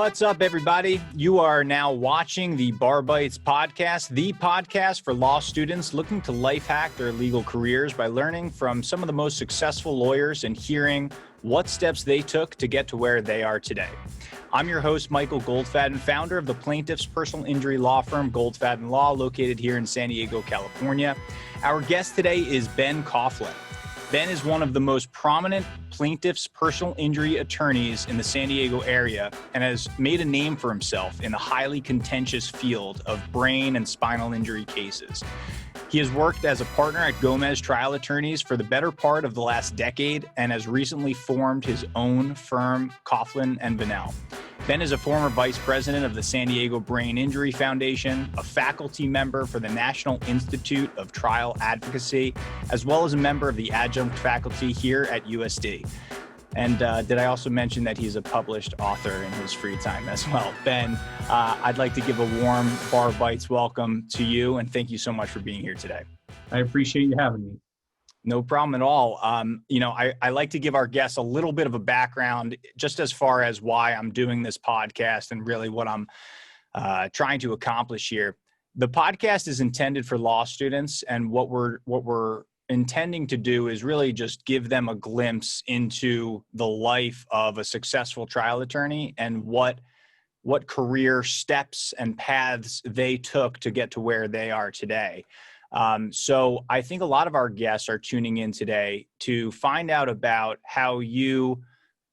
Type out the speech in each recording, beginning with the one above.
What's up, everybody? You are now watching the BarBites podcast, the podcast for law students looking to life hack their legal careers by learning from some of the most successful lawyers and hearing what steps they took to get to where they are today. I'm your host, Michael Goldfaden, founder of the plaintiff's personal injury law firm, Goldfaden Law, located here in San Diego, California. Our guest today is Ben Coughlan. Ben is one of the most prominent plaintiff's personal injury attorneys in the San Diego area and has made a name for himself in the highly contentious field of brain and spinal injury cases. He has worked as a partner at Gomez Trial Attorneys for the better part of the last decade and has recently formed his own firm, Coughlan Vinel. Ben is a former vice president of the San Diego Brain Injury Foundation, a faculty member for the National Institute of Trial Advocacy, as well as a member of the adjunct faculty here at USD. And did I also mention that he's a published author in his free time as well? Ben, I'd like to give a warm BarBites welcome to you, and thank you so much for being here today. I appreciate you having me. No problem at all. I like to give our guests a little bit of a background just as far as why I'm doing this podcast and really what I'm trying to accomplish here. The podcast is intended for law students, and what we're intending to do is really just give them a glimpse into the life of a successful trial attorney and what career steps and paths they took to get to where they are today. So I think a lot of our guests are tuning in today to find out about how you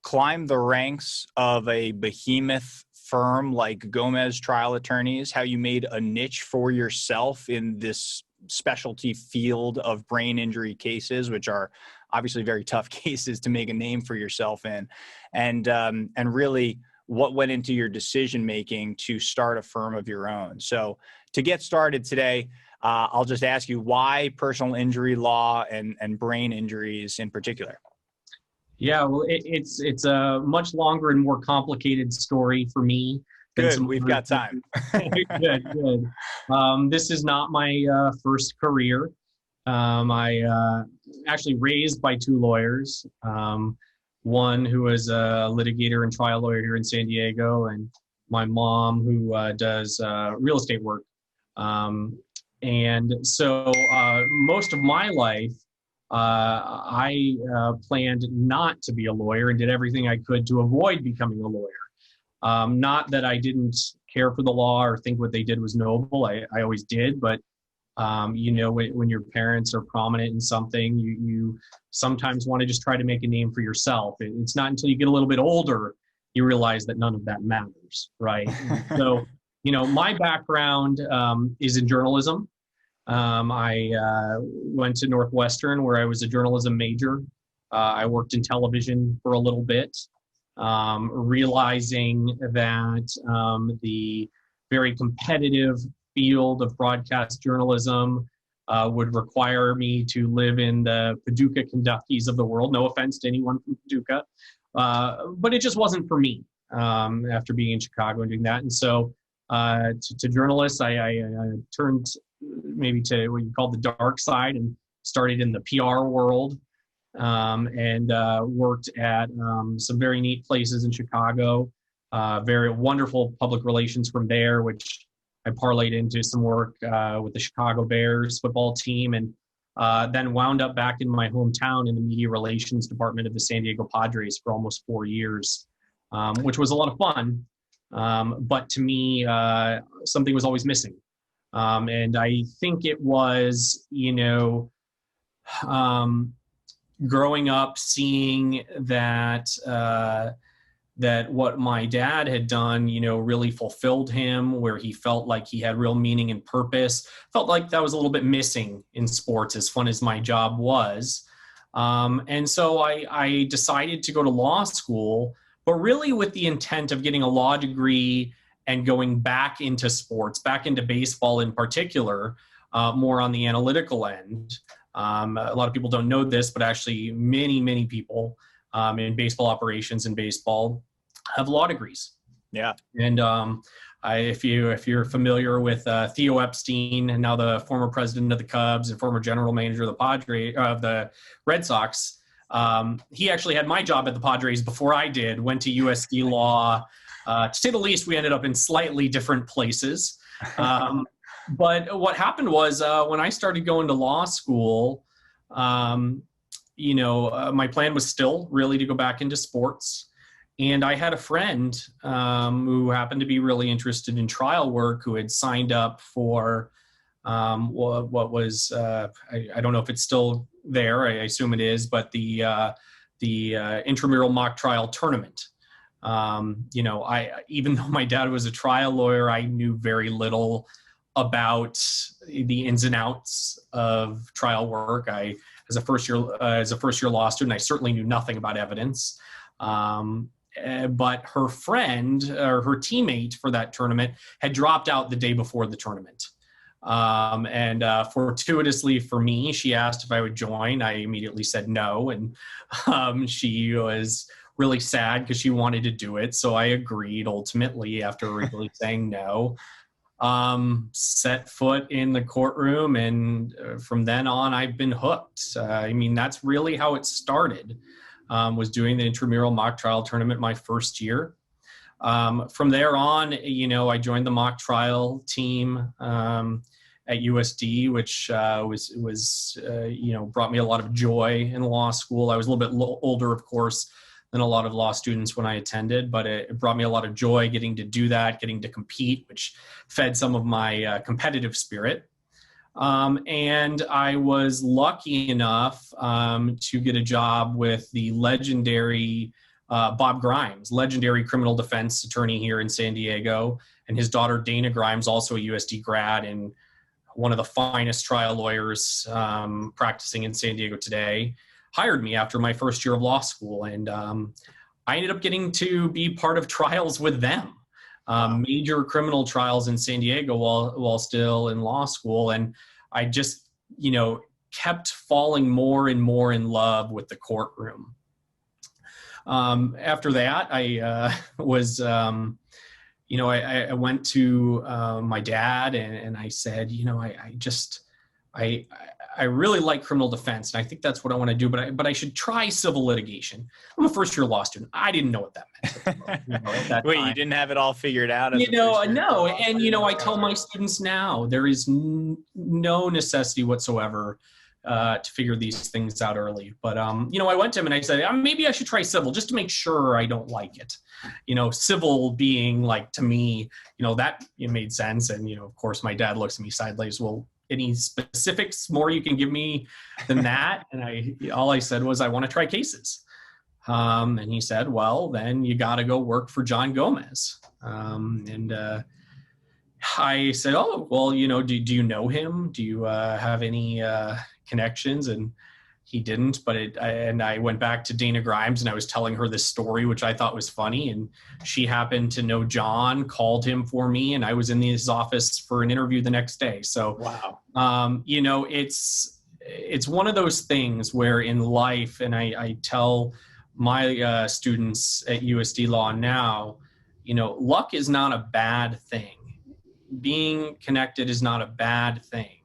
climbed the ranks of a behemoth firm like Gomez Trial Attorneys, how you made a niche for yourself in this specialty field of brain injury cases, which are obviously very tough cases to make a name for yourself in, and really what went into your decision-making to start a firm of your own. So to get started today, I'll just ask you why personal injury law and brain injuries in particular. Yeah, well, it's a much longer and more complicated story for me. Good, we've got time. Good. This is not my first career. I actually raised by two lawyers. One who was a litigator and trial lawyer here in San Diego, and my mom who does real estate work. And so most of my life, I planned not to be a lawyer and did everything I could to avoid becoming a lawyer. Not that I didn't care for the law or think what they did was noble. I always did. But, when your parents are prominent in something, you sometimes want to just try to make a name for yourself. It's not until you get a little bit older, you realize that none of that matters, right? So, my background is in journalism. I went to Northwestern where I was a journalism major. I worked in television for a little bit, realizing that the very competitive field of broadcast journalism would require me to live in the Paducah, Kentuckys of the world. No offense to anyone from Paducah, but it just wasn't for me after being in Chicago and doing that. And so to journalists, I turned maybe to what you call the dark side and started in the PR world and worked at some very neat places in Chicago, very wonderful public relations from there, which I parlayed into some work with the Chicago Bears football team, and then wound up back in my hometown in the media relations department of the San Diego Padres for almost 4 years, which was a lot of fun. But to me, something was always missing. And I think it was, growing up, seeing that what my dad had done, really fulfilled him, where he felt like he had real meaning and purpose. Felt like that was a little bit missing in sports, as fun as my job was. And so I decided to go to law school, but really with the intent of getting a law degree and going back into sports, back into baseball in particular, more on the analytical end. A lot of people don't know this, but actually many people in baseball operations and baseball have law degrees. Yeah. And if you're familiar with Theo Epstein, and now the former president of the Cubs and former general manager of the Red Sox, he actually had my job at the Padres before I did. Went to USD Law, To say the least, we ended up in slightly different places. But what happened was when I started going to law school, my plan was still really to go back into sports. And I had a friend who happened to be really interested in trial work, who had signed up for what was, I don't know if it's still there, I assume it is, but the intramural mock trial tournament. Even though my dad was a trial lawyer, I knew very little about the ins and outs of trial work. As a first year law student, I certainly knew nothing about evidence. But her friend or her teammate for that tournament had dropped out the day before the tournament. And fortuitously for me, she asked if I would join. I immediately said no. And she was really sad because she wanted to do it. So I agreed ultimately after really saying no. Set foot in the courtroom, and from then on, I've been hooked. That's really how it started, was doing the intramural mock trial tournament my first year. From there on, I joined the mock trial team at USD, which brought me a lot of joy in law school. I was a little bit older, of course, than a lot of law students when I attended, but it brought me a lot of joy getting to do that, getting to compete, which fed some of my competitive spirit. And I was lucky enough to get a job with the legendary Bob Grimes, legendary criminal defense attorney here in San Diego, and his daughter Dana Grimes, also a USD grad and one of the finest trial lawyers practicing in San Diego today, hired me after my first year of law school. And I ended up getting to be part of trials with them, major criminal trials in San Diego while still in law school. And I just, kept falling more and more in love with the courtroom. After that, I I went to my dad and I said, I really like criminal defense, and I think that's what I want to do, but I should try civil litigation. I'm a first-year law student. I didn't know what that meant. At that Wait, time. you didn't have it all figured out? No. And, I tell my students now, there is no necessity whatsoever to figure these things out early. But, I went to him and I said, maybe I should try civil just to make sure I don't like it. Civil being like, to me, that it made sense. And, of course, my dad looks at me sideways. Well, any specifics more you can give me than that? And all I said was, I want to try cases. And he said, well, then you got to go work for John Gomez. I said, oh, well, do you know him? Do you have any connections? And he didn't, and I went back to Dana Grimes and I was telling her this story, which I thought was funny. And she happened to know John, called him for me, and I was in his office for an interview the next day. So, wow. It's one of those things where in life, and I tell my students at USD Law now, luck is not a bad thing. Being connected is not a bad thing.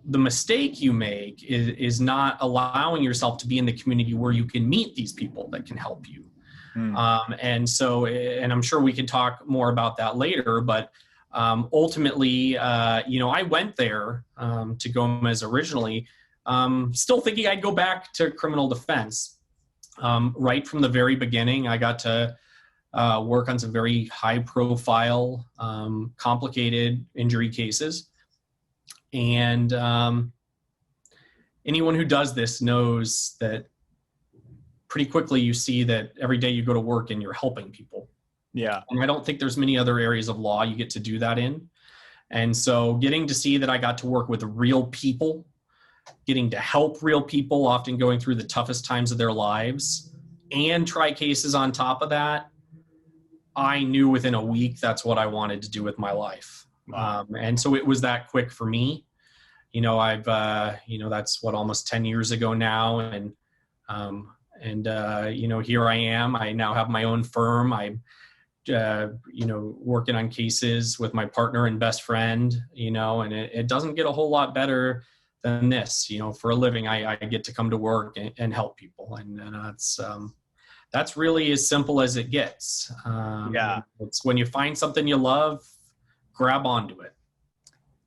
The mistake you make is not allowing yourself to be in the community where you can meet these people that can help you. And I'm sure we can talk more about that later, but ultimately, I went there to Gomez originally, still thinking I'd go back to criminal defense. Right from the very beginning, I got to work on some very high profile, complicated injury cases. And anyone who does this knows that pretty quickly you see that every day you go to work and you're helping people. Yeah. And I don't think there's many other areas of law you get to do that in. And so getting to see that I got to work with real people, getting to help real people, often going through the toughest times of their lives, and try cases on top of that, I knew within a week that's what I wanted to do with my life. Wow. And so it was that quick for me. I've, that's what, almost 10 years ago now. And here I am. I now have my own firm. I'm, working on cases with my partner and best friend, and it doesn't get a whole lot better than this. For a living, I get to come to work and help people. And that's really as simple as it gets. Yeah. It's when you find something you love, grab onto it.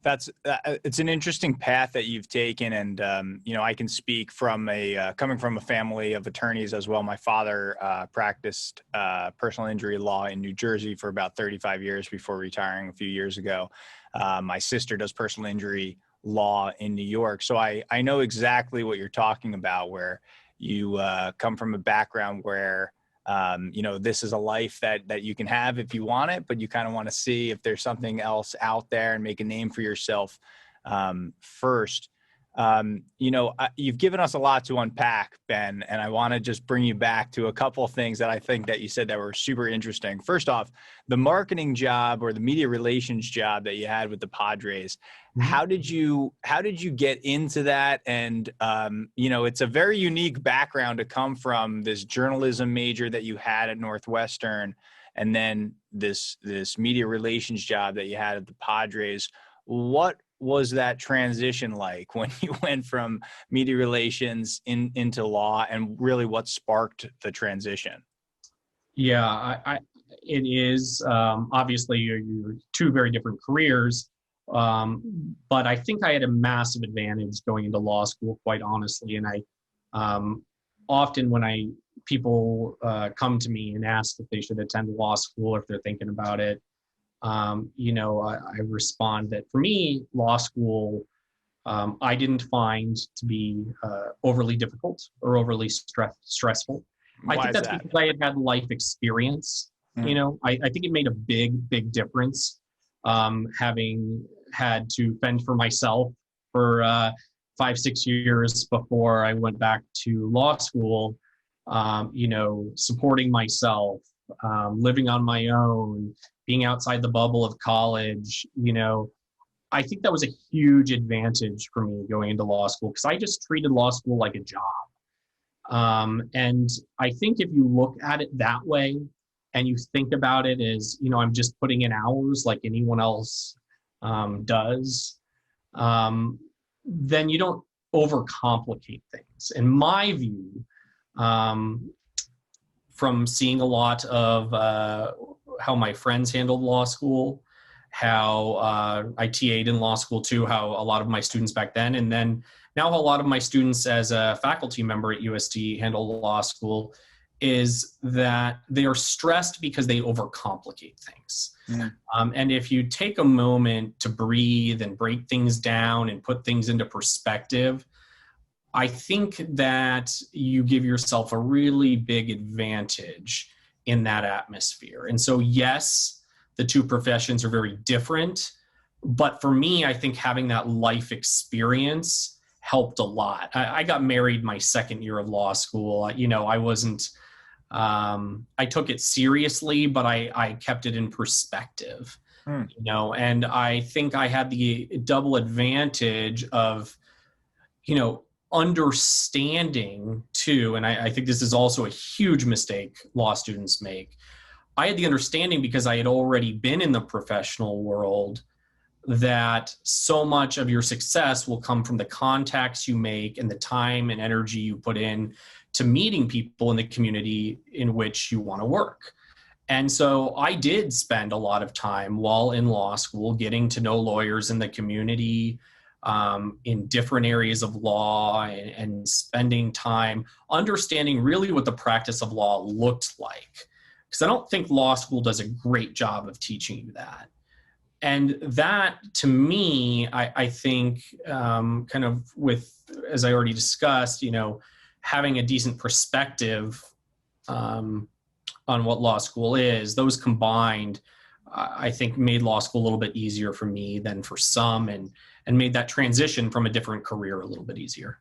That's it's an interesting path that you've taken, and I can speak from coming from a family of attorneys as well. My father practiced personal injury law in New Jersey for about 35 years before retiring a few years ago. My sister does personal injury law in New York, so I know exactly what you're talking about, where you come from a background where this is a life that you can have if you want it, but you kind of want to see if there's something else out there and make a name for yourself first. You've given us a lot to unpack, Ben, and I want to just bring you back to a couple of things that I think that you said that were super interesting. First off, the marketing job or the media relations job that you had with the Padres. How did you get into that? And it's a very unique background to come from this journalism major that you had at Northwestern, and then this media relations job that you had at the Padres. What was that transition like when you went from media relations into law, and really what sparked the transition? Yeah, it is obviously you're two very different careers. But I think I had a massive advantage going into law school, quite honestly. And I often when people come to me and ask if they should attend law school or if they're thinking about it, I respond that for me, law school, I didn't find to be overly difficult or overly stressful. Why I think is that's that? because I had life experience. I think it made a big difference having had to fend for myself for 5-6 years before I went back to law school, supporting myself, living on my own, being outside the bubble of college. I think that was a huge advantage for me going into law school because I just treated law school like a job. And I think if you look at it that way and you think about it as, I'm just putting in hours like anyone else does, then you don't overcomplicate things. In my view, from seeing a lot of how my friends handled law school, how I TA'd in law school too, how a lot of my students back then, and then now a lot of my students as a faculty member at USD handle law school, is that they are stressed because they overcomplicate things. And if you take a moment to breathe and break things down and put things into perspective, I think that you give yourself a really big advantage in that atmosphere. And so, yes, the two professions are very different, but for me, I think having that life experience helped a lot. I got married my second year of law school. I wasn't, I took it seriously, but I kept it in perspective, and I think I had the double advantage of, understanding too. And I think this is also a huge mistake law students make. I had the understanding because I had already been in the professional world that so much of your success will come from the contacts you make and the time and energy you put in to meeting people in the community in which you want to work. And so I did spend a lot of time while in law school getting to know lawyers in the community, in different areas of law, and spending time understanding really what the practice of law looked like. Because I don't think law school does a great job of teaching you that. And that, to me, I think kind of with, as I already discussed, having a decent perspective on what law school is, those combined, I think made law school a little bit easier for me than for some, and made that transition from a different career a little bit easier.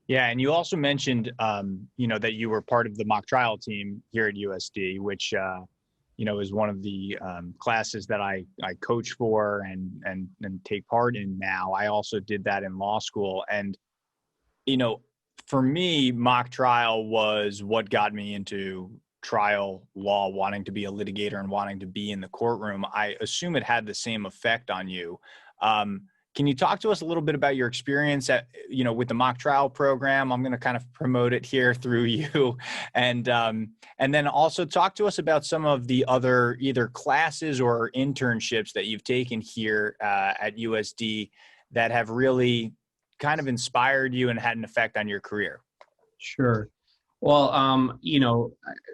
Yeah, and you also mentioned, that you were part of the mock trial team here at USD, which, is one of the classes that I coach for and take part in now. I also did that in law school. And, for me, mock trial was what got me into trial law, wanting to be a litigator and wanting to be in the courtroom. I assume it had the same effect on you. Can you talk to us a little bit about your experience at, with the mock trial program? I'm going to kind of promote it here through you. And then also talk to us about some of the other either classes or internships that you've taken here at USD that have really kind of inspired you and had an effect on your career. Sure. Well,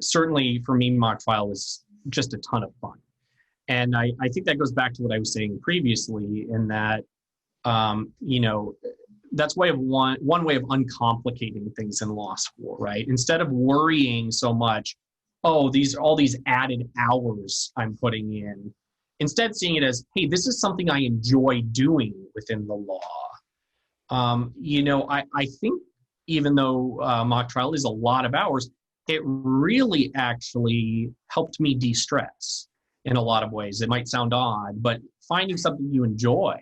certainly for me, mock trial was just a ton of fun. And I think that goes back to what I was saying previously in that, that's one way of uncomplicating things in law school, right? Instead of worrying so much, all these added hours I'm putting in, instead seeing it as, hey, this is something I enjoy doing within the law. I think even though mock trial is a lot of hours, it really actually helped me de-stress in a lot of ways. It might sound odd, but finding something you enjoy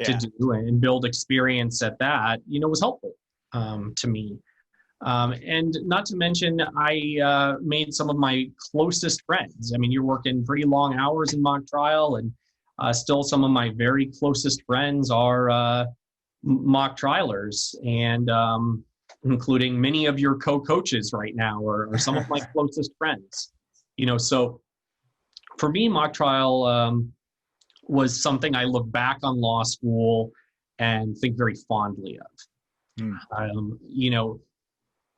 to do and build experience at that, was helpful to me. And not to mention, I made some of my closest friends. I mean, you're working pretty long hours in mock trial, and still some of my very closest friends are mock trialers, and including many of your co-coaches right now or some of my closest friends. So for me, mock trial was something I look back on law school and think very fondly of.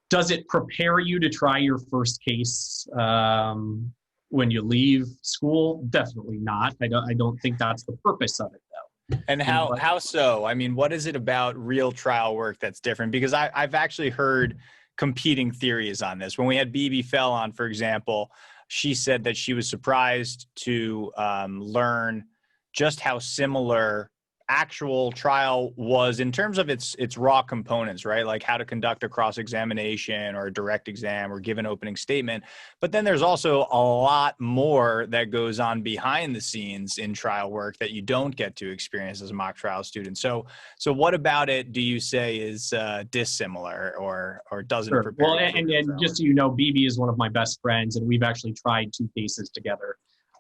Does it prepare you to try your first case when you leave school? Definitely not. I don't think that's the purpose of it, though. And how so? I mean, what is it about real trial work that's different? Because I've actually heard competing theories on this. When we had BB Fell on, for example, she said that she was surprised to learn just how similar actual trial was in terms of its raw components, right? Like how to conduct a cross-examination or a direct exam or give an opening statement. But then there's also a lot more that goes on behind the scenes in trial work that you don't get to experience as a mock trial student. So what about it do you say is dissimilar or doesn't Sure. prepare? Well, and just so you know, BB is one of my best friends, and we've actually tried 2 cases together.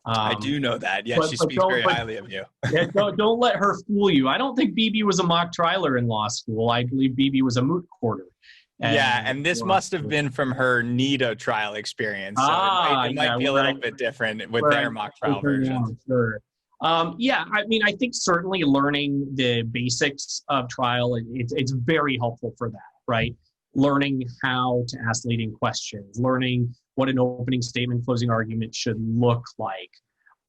I do know that. Yes, she speaks very highly of you. Yeah, don't let her fool you. I don't think BB was a mock trialer in law school. I believe BB was a moot courter. And this must have been from her NIDA trial experience. So it might be a little bit different with their mock trial versions. Sure. I mean, I think certainly learning the basics of trial, it's very helpful for that, right? Learning how to ask leading questions, learning what an opening statement, closing argument should look like.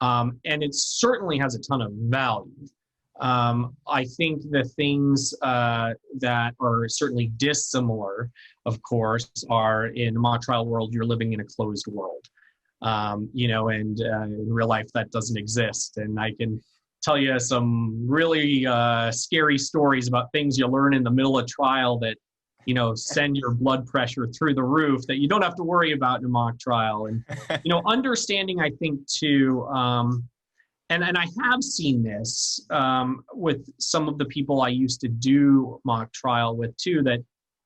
And it certainly has a ton of value. I think the things that are certainly dissimilar, of course, are in the mock trial world, you're living in a closed world. And in real life that doesn't exist. And I can tell you some really scary stories about things you learn in the middle of trial that send your blood pressure through the roof that you don't have to worry about in a mock trial. And, understanding, I think too, and I have seen this with some of the people I used to do mock trial with too,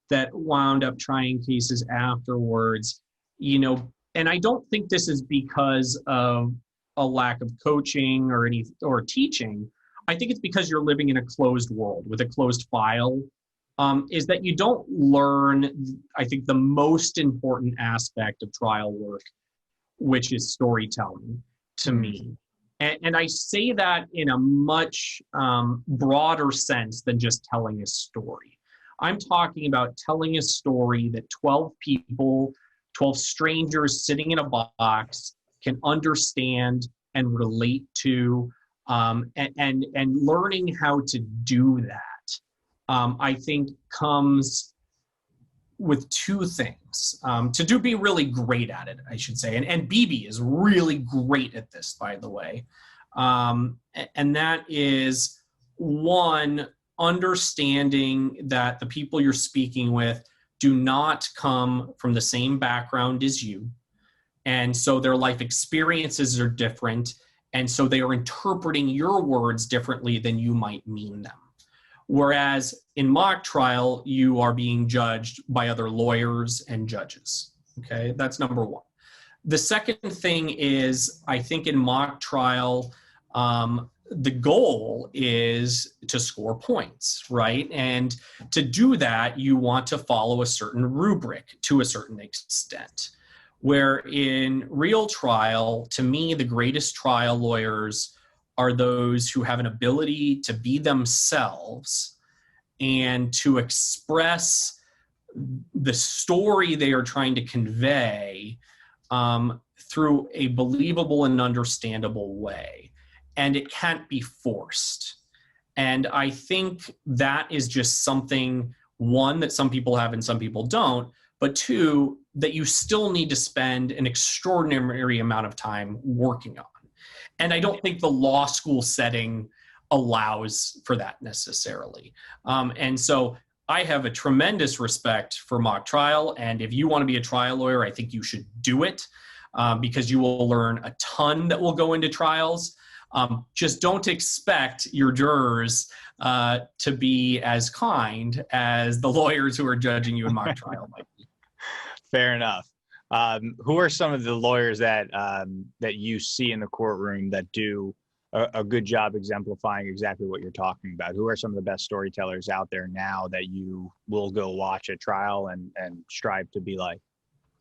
that wound up trying cases afterwards, and I don't think this is because of a lack of coaching or teaching. I think it's because you're living in a closed world with a closed file. Is that you don't learn, I think, the most important aspect of trial work, which is storytelling to me. And I say that in a much broader sense than just telling a story. I'm talking about telling a story that 12 people, 12 strangers sitting in a box can understand and relate to, and learning how to do that. I think comes with 2 things. To be really great at it, I should say. And BB is really great at this, by the way. And that is, 1, understanding that the people you're speaking with do not come from the same background as you. And so their life experiences are different. And so they are interpreting your words differently than you might mean them. Whereas in mock trial, you are being judged by other lawyers and judges. Okay, that's number 1. The second thing is, I think in mock trial, the goal is to score points, right? And to do that, you want to follow a certain rubric to a certain extent. Where in real trial, to me, the greatest trial lawyers are those who have an ability to be themselves and to express the story they are trying to convey through a believable and understandable way. And it can't be forced. And I think that is just something, one, that some people have and some people don't, but two, that you still need to spend an extraordinary amount of time working on. And I don't think the law school setting allows for that necessarily. And so I have a tremendous respect for mock trial. And if you want to be a trial lawyer, I think you should do it because you will learn a ton that will go into trials. Just don't expect your jurors to be as kind as the lawyers who are judging you in mock trial might be. Fair enough. Who are some of the lawyers that you see in the courtroom that do a good job exemplifying exactly what you're talking about? Who are some of the best storytellers out there now that you will go watch at trial and strive to be like?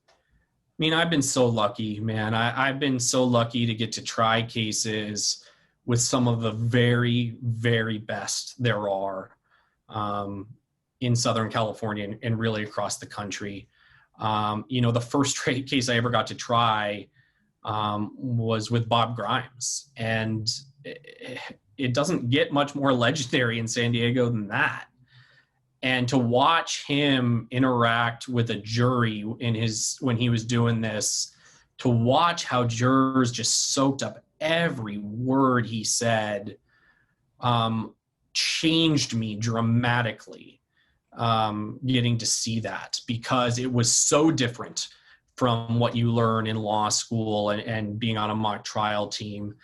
I mean, I've been so lucky, man. I've been so lucky to get to try cases with some of the very, very best there are in Southern California and really across the country. The first case I ever got to try was with Bob Grimes. And it doesn't get much more legendary in San Diego than that. And to watch him interact with a jury when he was doing this, to watch how jurors just soaked up every word he said, changed me dramatically. Getting to see that, because it was so different from what you learn in law school and being on a mock trial team.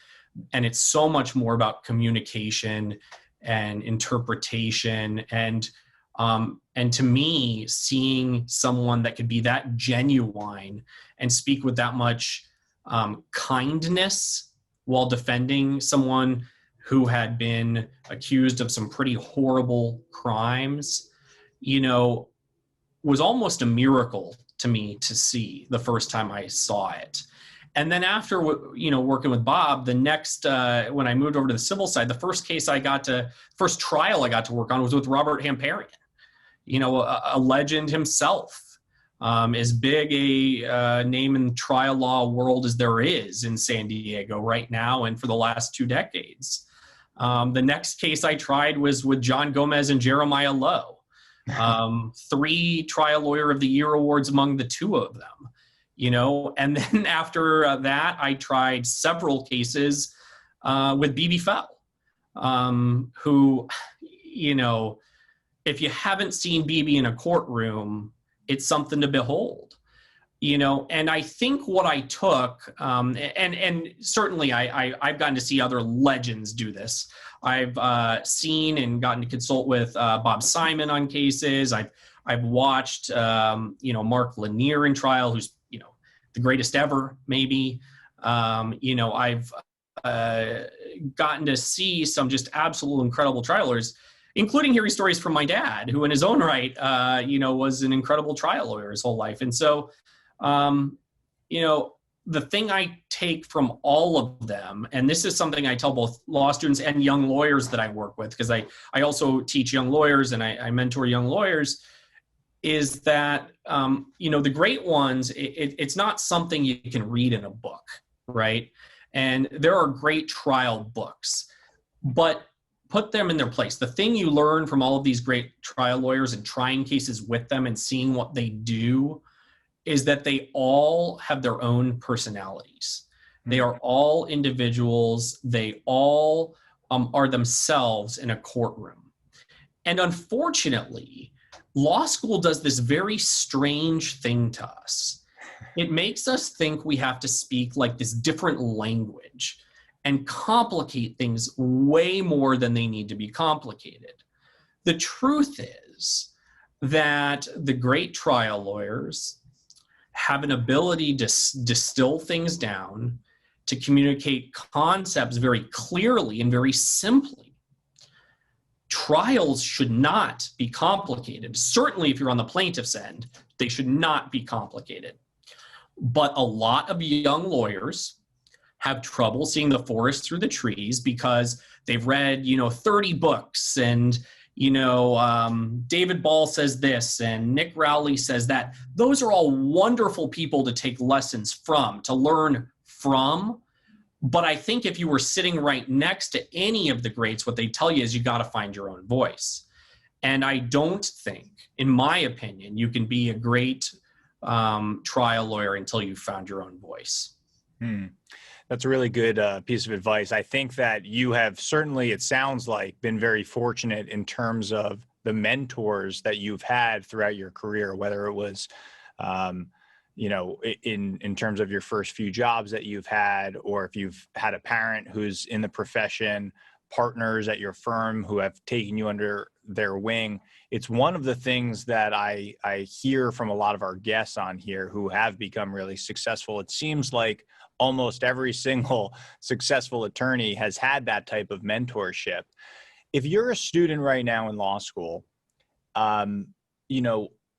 And it's so much more about communication and interpretation. And to me, seeing someone that could be that genuine and speak with that much kindness while defending someone who had been accused of some pretty horrible crimes, was almost a miracle to me to see the first time I saw it. And then after, working with Bob, the next, when I moved over to the civil side, the first trial I got to work on was with Robert Hamparian, a legend himself, as big a name in the trial law world as there is in San Diego right now and for the last 2 decades. The next case I tried was with John Gomez and Jeremiah Lowe. 3 Trial Lawyer of the Year awards among the 2 of them, and then after that, I tried several cases with B.B. Fell, who, if you haven't seen B.B. in a courtroom, it's something to behold, and I think what I took, and certainly I've gotten to see other legends do this. I've seen and gotten to consult with Bob Simon on cases. I've watched Mark Lanier in trial, who's the greatest ever, maybe. I've gotten to see some just absolute incredible trialers, including hearing stories from my dad, who in his own right, was an incredible trial lawyer his whole life. And so, the thing I take from all of them, and this is something I tell both law students and young lawyers that I work with, because I also teach young lawyers and I mentor young lawyers, is that, the great ones, it's not something you can read in a book, right? And there are great trial books, but put them in their place. The thing you learn from all of these great trial lawyers and trying cases with them and seeing what they do is that they all have their own personalities. They are all individuals. They all are themselves in a courtroom. And unfortunately, law school does this very strange thing to us. It makes us think we have to speak like this different language and complicate things way more than they need to be complicated. The truth is that the great trial lawyers have an ability to distill things down, to communicate concepts very clearly and very simply. Trials should not be complicated. Certainly, if you're on the plaintiff's end, they should not be complicated. But a lot of young lawyers have trouble seeing the forest through the trees because they've read, 30 books and, David Ball says this and Nick Rowley says that. Those are all wonderful people to take lessons from, to learn from. But I think if you were sitting right next to any of the greats, what they tell you is you got to find your own voice. And I don't think, in my opinion, you can be a great trial lawyer until you've found your own voice. That's a really good piece of advice. I think that you have certainly, it sounds like, been very fortunate in terms of the mentors that you've had throughout your career, whether it was in terms of your first few jobs that you've had, or if you've had a parent who's in the profession, partners at your firm who have taken you under their wing. It's one of the things that I hear from a lot of our guests on here who have become really successful. It seems like almost every single successful attorney has had that type of mentorship. If you're a student right now in law school,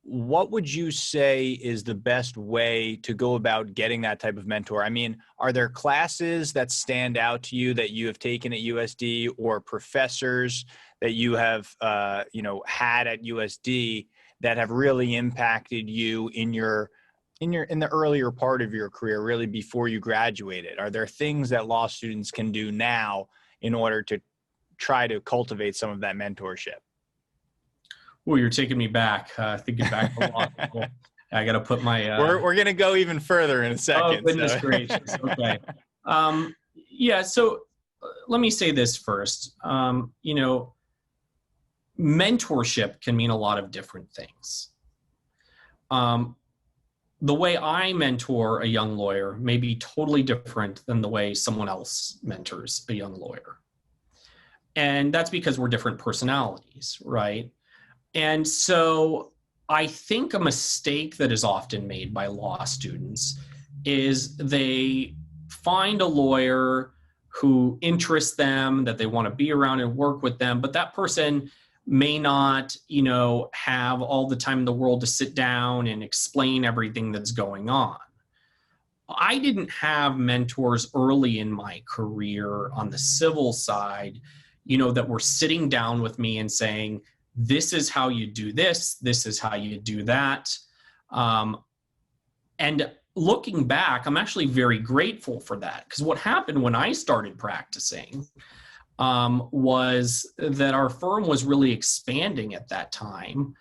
what would you say is the best way to go about getting that type of mentor? I mean, are there classes that stand out to you that you have taken at USD, or professors that you have, had at USD that have really impacted you in the earlier part of your career, really before you graduated? Are there things that law students can do now in order to try to cultivate some of that mentorship? Oh, you're taking me back. Thinking back to law school. I got to put my. We're going to go even further in a second. Oh, goodness gracious. Okay. So let me say this first. Mentorship can mean a lot of different things. The way I mentor a young lawyer may be totally different than the way someone else mentors a young lawyer. And that's because we're different personalities, right? And so I think a mistake that is often made by law students is they find a lawyer who interests them, that they want to be around and work with them, but that person may not, have all the time in the world to sit down and explain everything that's going on. I didn't have mentors early in my career on the civil side, that were sitting down with me and saying, this is how you do this. This is how you do that. And looking back, I'm actually very grateful for that, because what happened when I started practicing was that our firm was really expanding at that time.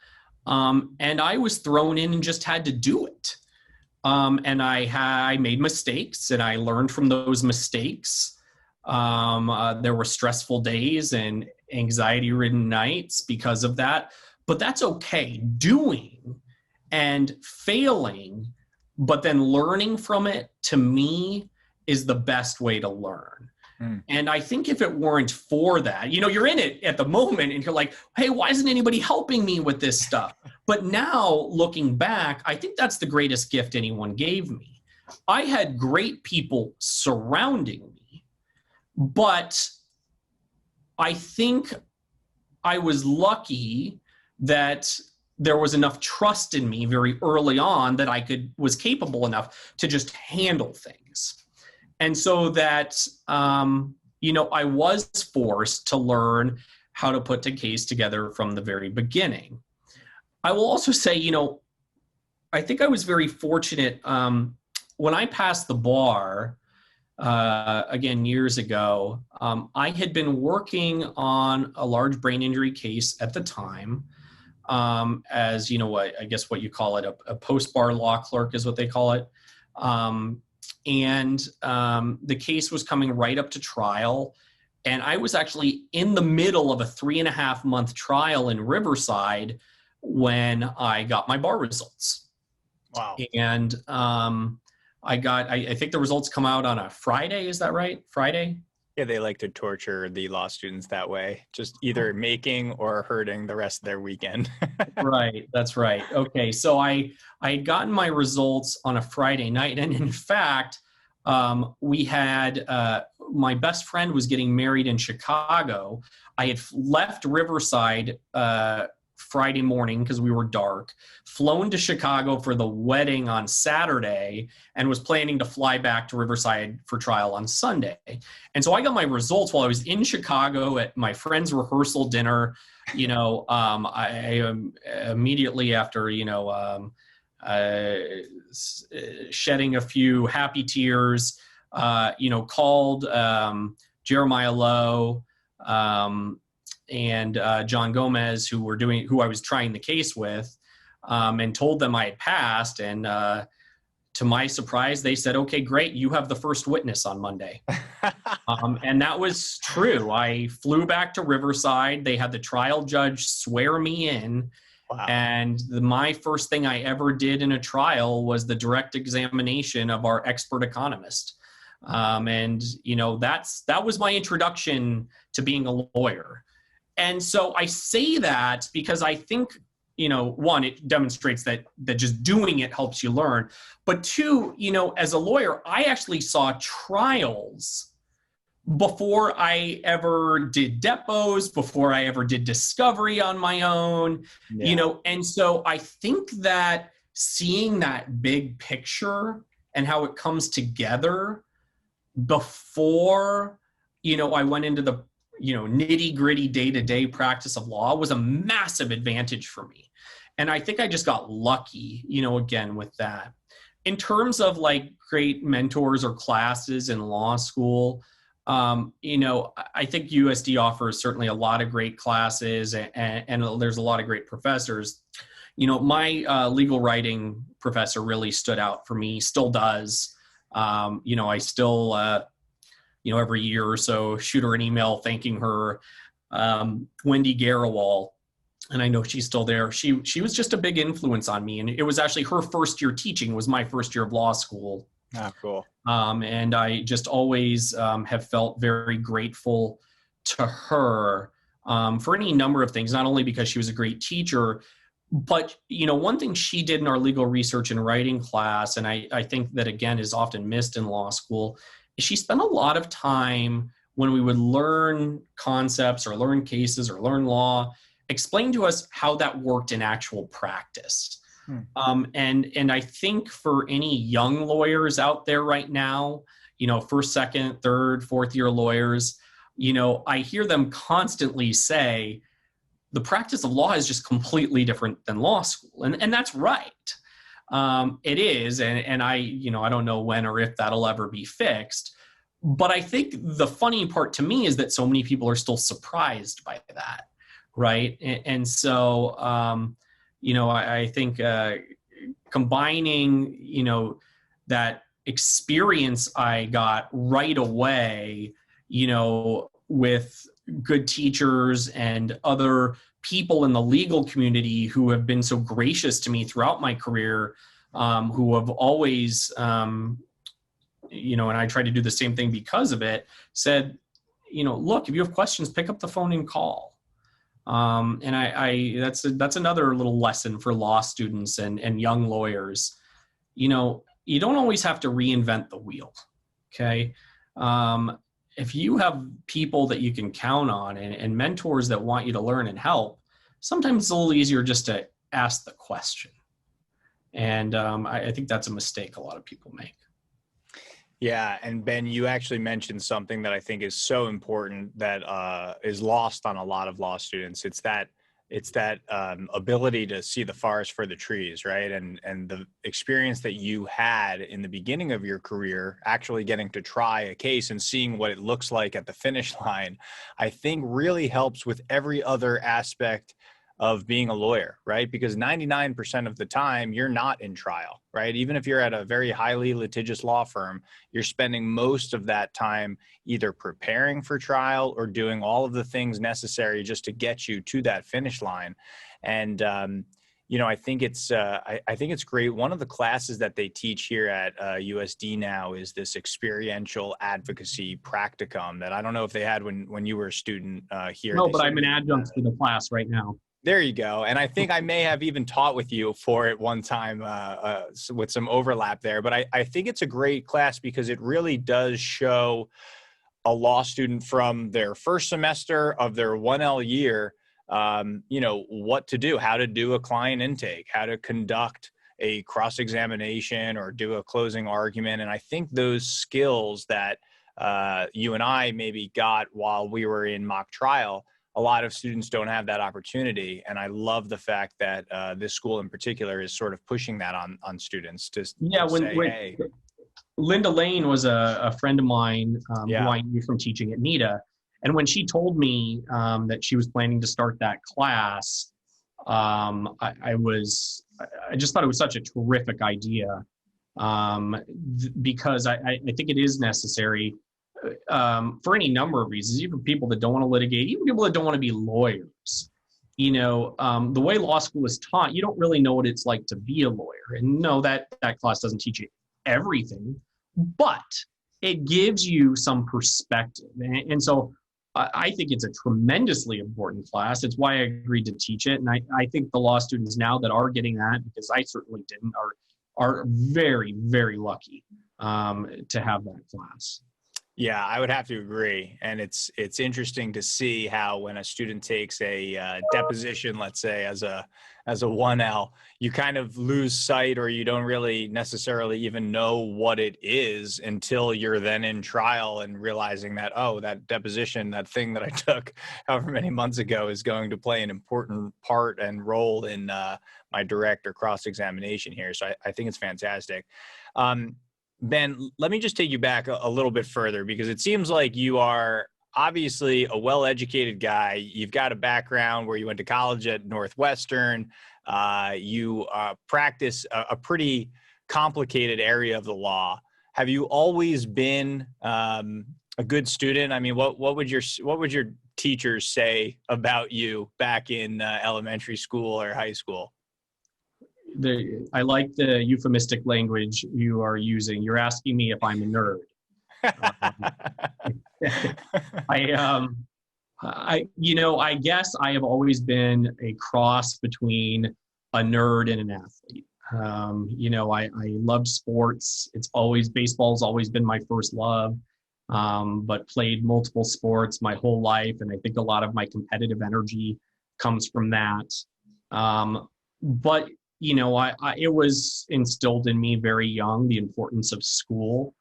And I was thrown in and just had to do it. And I made mistakes, and I learned from those mistakes. There were stressful days and anxiety-ridden nights because of that, but that's okay. Doing and failing, but then learning from it, to me, is the best way to learn. And I think if it weren't for that, you're in it at the moment and you're like, hey, why isn't anybody helping me with this stuff? But now looking back, I think that's the greatest gift anyone gave me. I had great people surrounding me, but I think I was lucky that there was enough trust in me very early on that was capable enough to just handle things. And so that, I was forced to learn how to put the case together from the very beginning. I will also say, I think I was very fortunate when I passed the bar, again, years ago. I had been working on a large brain injury case at the time, as, I guess what you call it, a post-bar law clerk is what they call it. And the case was coming right up to trial. And I was actually in the middle of a 3.5-month trial in Riverside when I got my bar results. Wow. And I think the results come out on a Friday. Is that right? Friday? Yeah, they like to torture the law students that way, just either making or hurting the rest of their weekend. Right. That's right. Okay. So I had gotten my results on a Friday night. And in fact, We had my best friend was getting married in Chicago. I had left Riverside Friday morning because we were dark, flown to Chicago for the wedding on Saturday, and was planning to fly back to Riverside for trial on Sunday. And so I got my results while I was in Chicago at my friend's rehearsal dinner. I immediately after, shedding a few happy tears, called Jeremiah Lowe and John Gomez, who I was trying the case with, and told them I had passed. And to my surprise, they said, "Okay, great, you have the first witness on Monday." And that was true. I flew back to Riverside. They had the trial judge swear me in. Wow. And my first thing I ever did in a trial was the direct examination of our expert economist. That was my introduction to being a lawyer. And so I say that because I think, one, it demonstrates that just doing it helps you learn. But two, as a lawyer, I actually saw trials before I ever did depots, before I ever did discovery on my own, and so I think that seeing that big picture and how it comes together before, I went into the, nitty gritty day-to-day practice of law was a massive advantage for me. And I think I just got lucky, again, with that. In terms of like great mentors or classes in law school, I think USD offers certainly a lot of great classes and there's a lot of great professors. My legal writing professor really stood out for me, still does. I still, every year or so shoot her an email thanking her, Wendy Garawal. And I know she's still there. She was just a big influence on me. And it was actually her first year teaching was my first year of law school. Oh, cool. And I just always have felt very grateful to her for any number of things, not only because she was a great teacher, but, one thing she did in our legal research and writing class, and I think that, again, is often missed in law school, is she spent a lot of time when we would learn concepts or learn cases or learn law, explain to us how that worked in actual practice. And I think for any young lawyers out there right now, first, second, third, fourth year lawyers, I hear them constantly say, the practice of law is just completely different than law school. And that's right. It is. And I don't know when or if that'll ever be fixed. But I think the funny part to me is that so many people are still surprised by that. Right. And so, I think combining, that experience I got right away, with good teachers and other people in the legal community who have been so gracious to me throughout my career, who have always, and I try to do the same thing because of it, said, look, if you have questions, pick up the phone and call. And that's another little lesson for law students and young lawyers. You don't always have to reinvent the wheel. Okay. If you have people that you can count on and mentors that want you to learn and help, sometimes it's a little easier just to ask the question. And I think that's a mistake a lot of people make. Yeah. And Ben, you actually mentioned something that I think is so important that is lost on a lot of law students. It's that ability to see the forest for the trees, right? And the experience that you had in the beginning of your career, actually getting to try a case and seeing what it looks like at the finish line, I think really helps with every other aspect of being a lawyer, right? Because 99% of the time you're not in trial, right? Even if you're at a very highly litigious law firm, you're spending most of that time either preparing for trial or doing all of the things necessary just to get you to that finish line. And, I think it's great. One of the classes that they teach here at USD now is this experiential advocacy practicum that I don't know if they had when you were a student here. No, but I'm an adjunct to the class right now. There you go. And I think I may have even taught with you for it one time with some overlap there. But I think it's a great class because it really does show a law student from their first semester of their 1L year, what to do, how to do a client intake, how to conduct a cross-examination or do a closing argument. And I think those skills that you and I maybe got while we were in mock trial, a lot of students don't have that opportunity. And I love the fact that this school in particular is sort of pushing that on students to say, hey. Linda Lane was a friend of mine who I knew from teaching at NITA. And when she told me that she was planning to start that class, I just thought it was such a terrific idea because I think it is necessary for any number of reasons, even people that don't want to litigate, even people that don't want to be lawyers. The way law school is taught, you don't really know what it's like to be a lawyer. And no, that class doesn't teach you everything, but it gives you some perspective. And so I think it's a tremendously important class. It's why I agreed to teach it. And I think the law students now that are getting that, because I certainly didn't, are very, very lucky to have that class. Yeah, I would have to agree. And it's interesting to see how when a student takes a deposition, let's say as a 1L, you kind of lose sight or you don't really necessarily even know what it is until you're then in trial and realizing that, oh, that deposition, that thing that I took however many months ago is going to play an important part and role in my direct or cross-examination here. So I think it's fantastic. Ben, let me just take you back a little bit further because it seems like you are obviously a well-educated guy. You've got a background where you went to college at Northwestern. You practice a pretty complicated area of the law. Have you always been a good student? I mean, what would your teachers say about you back in elementary school or high school? I like the euphemistic language you are using. You're asking me if I'm a nerd. I guess I have always been a cross between a nerd and an athlete. I loved sports. Baseball's always been my first love, but played multiple sports my whole life. And I think a lot of my competitive energy comes from that. But it was instilled in me very young, the importance of school.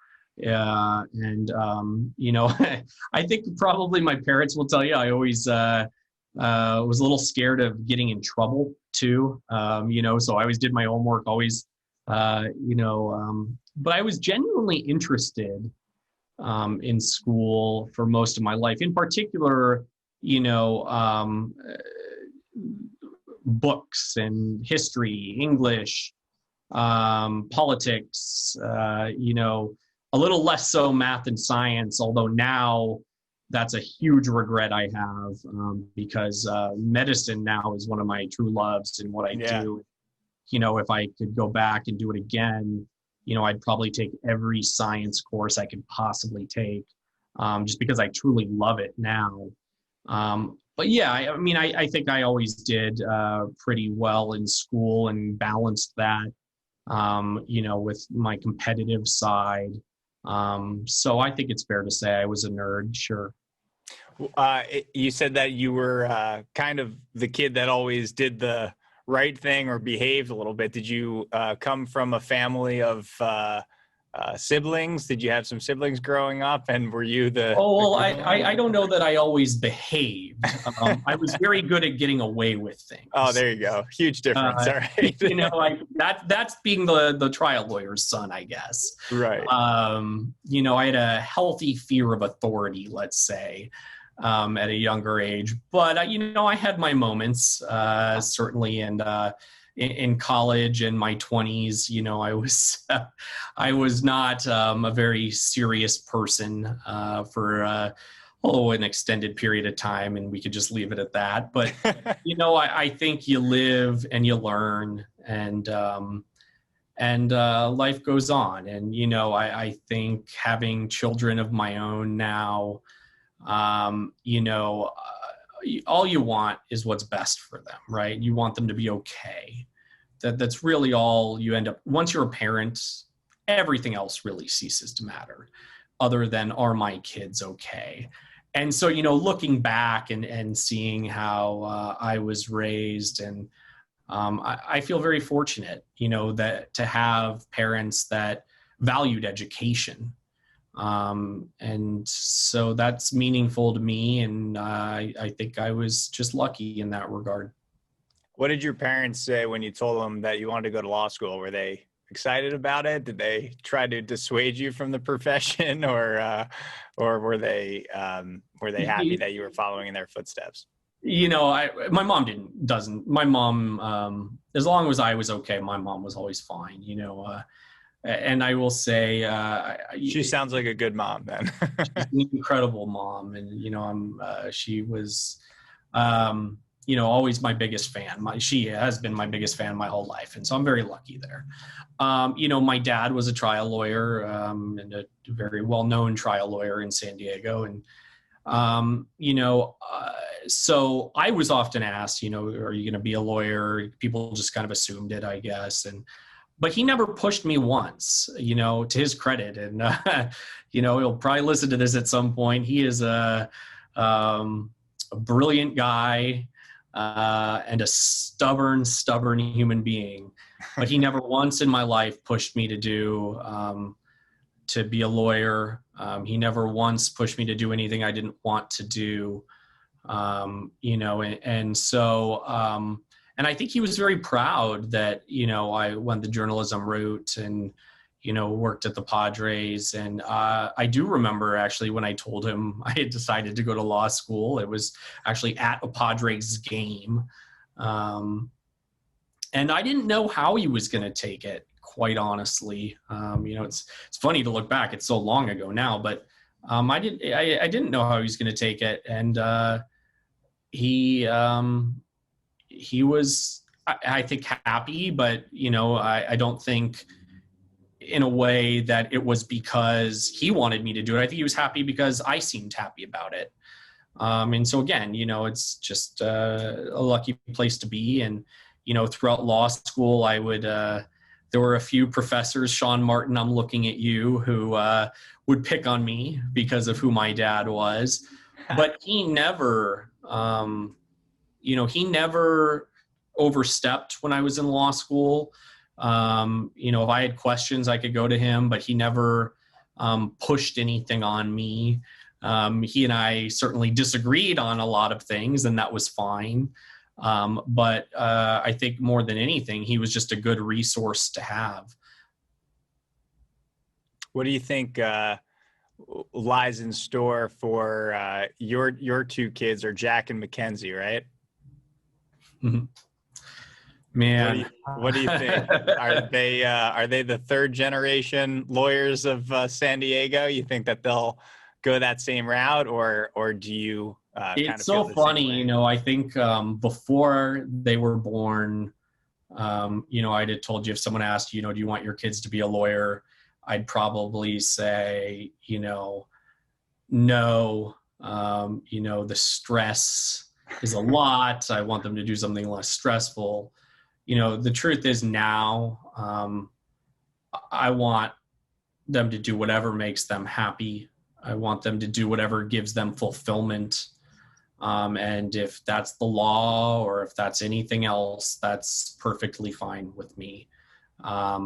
I think probably my parents will tell you, I always was a little scared of getting in trouble too. So I always did my homework, always, but I was genuinely interested in school for most of my life. In particular, books and history, English, politics, a little less so math and science, although now that's a huge regret I have because medicine now is one of my true loves and what I do. If I could go back and do it again, I'd probably take every science course I could possibly take just because I truly love it now. But yeah, I think I always did pretty well in school and balanced that, with my competitive side. So I think it's fair to say I was a nerd, sure. You said that you were kind of the kid that always did the right thing or behaved a little bit. Did you come from a family of siblings? Did you have some siblings growing up, and were you the? Oh, well, I don't know that I always behaved. I was very good at getting away with things. Oh, there you go. Huge difference. All right. That's being the trial lawyer's son, I guess. Right. I had a healthy fear of authority, let's say, at a younger age. But I had my moments, certainly, and. In college in my 20s, I was not a very serious person for an extended period of time, and we could just leave it at that. But I think you live and you learn, and life goes on. And I think having children of my own now, all you want is what's best for them, right? You want them to be okay. That's really all you end up, once you're a parent, everything else really ceases to matter other than, are my kids okay? And so, looking back and seeing how I was raised, and I feel very fortunate, that to have parents that valued education. And so that's meaningful to me. And I think I was just lucky in that regard. What did your parents say when you told them that you wanted to go to law school? Were they excited about it? Did they try to dissuade you from the profession, or were they happy that you were following in their footsteps? My mom my mom, as long as I was okay, my mom was always fine, and I will say, she sounds like a good mom then. She's an incredible mom. And, she was, always my biggest fan. She has been my biggest fan my whole life. And so I'm very lucky there. My dad was a trial lawyer, and a very well-known trial lawyer in San Diego. And, so I was often asked, are you going to be a lawyer? People just kind of assumed it, I guess. But he never pushed me once, to his credit. And, he'll probably listen to this at some point. He is a brilliant guy, and a stubborn human being. But he never once in my life pushed me to be a lawyer. He never once pushed me to do anything I didn't want to do. And I think he was very proud that, I went the journalism route and, worked at the Padres. And I do remember actually when I told him I had decided to go to law school, it was actually at a Padres game. And I didn't know how he was going to take it, quite honestly. It's funny to look back. It's so long ago now, but I didn't know how he was going to take it. And he was, I think, happy, but, I don't think in a way that it was because he wanted me to do it. I think he was happy because I seemed happy about it. And so again, it's just a lucky place to be. And, throughout law school, I would, there were a few professors, Sean Martin, I'm looking at you, who would pick on me because of who my dad was. But he never, he never overstepped when I was in law school. If I had questions, I could go to him, but he never pushed anything on me. He and I certainly disagreed on a lot of things, and that was fine. But I think more than anything, he was just a good resource to have. What do you think lies in store for your two kids, or Jack and Mackenzie, right? Mm-hmm. Man, what do you think? Are they the third generation lawyers of San Diego? You think that they'll go that same route, or do you? It's so funny, I think before they were born, I'd have told you, if someone asked, do you want your kids to be a lawyer? I'd probably say, no. The stress is a lot. I want them to do something less stressful. The truth is now, I want them to do whatever makes them happy. I want them to do whatever gives them fulfillment. And if that's the law, or if that's anything else, that's perfectly fine with me. I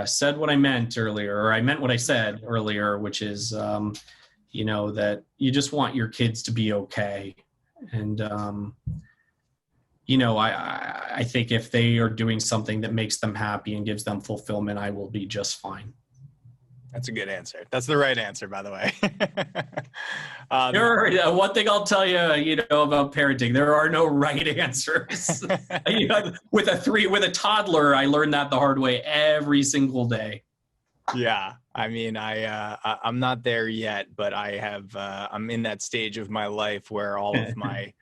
said what I meant earlier, or I meant what I said earlier, which is, that you just want your kids to be okay. And, I think if they are doing something that makes them happy and gives them fulfillment, I will be just fine. That's a good answer. That's the right answer, by the way. One thing I'll tell you, about parenting, there are no right answers. With a toddler, I learned that the hard way every single day. Yeah. I mean, I'm not there yet, but I have, I'm in that stage of my life where all of my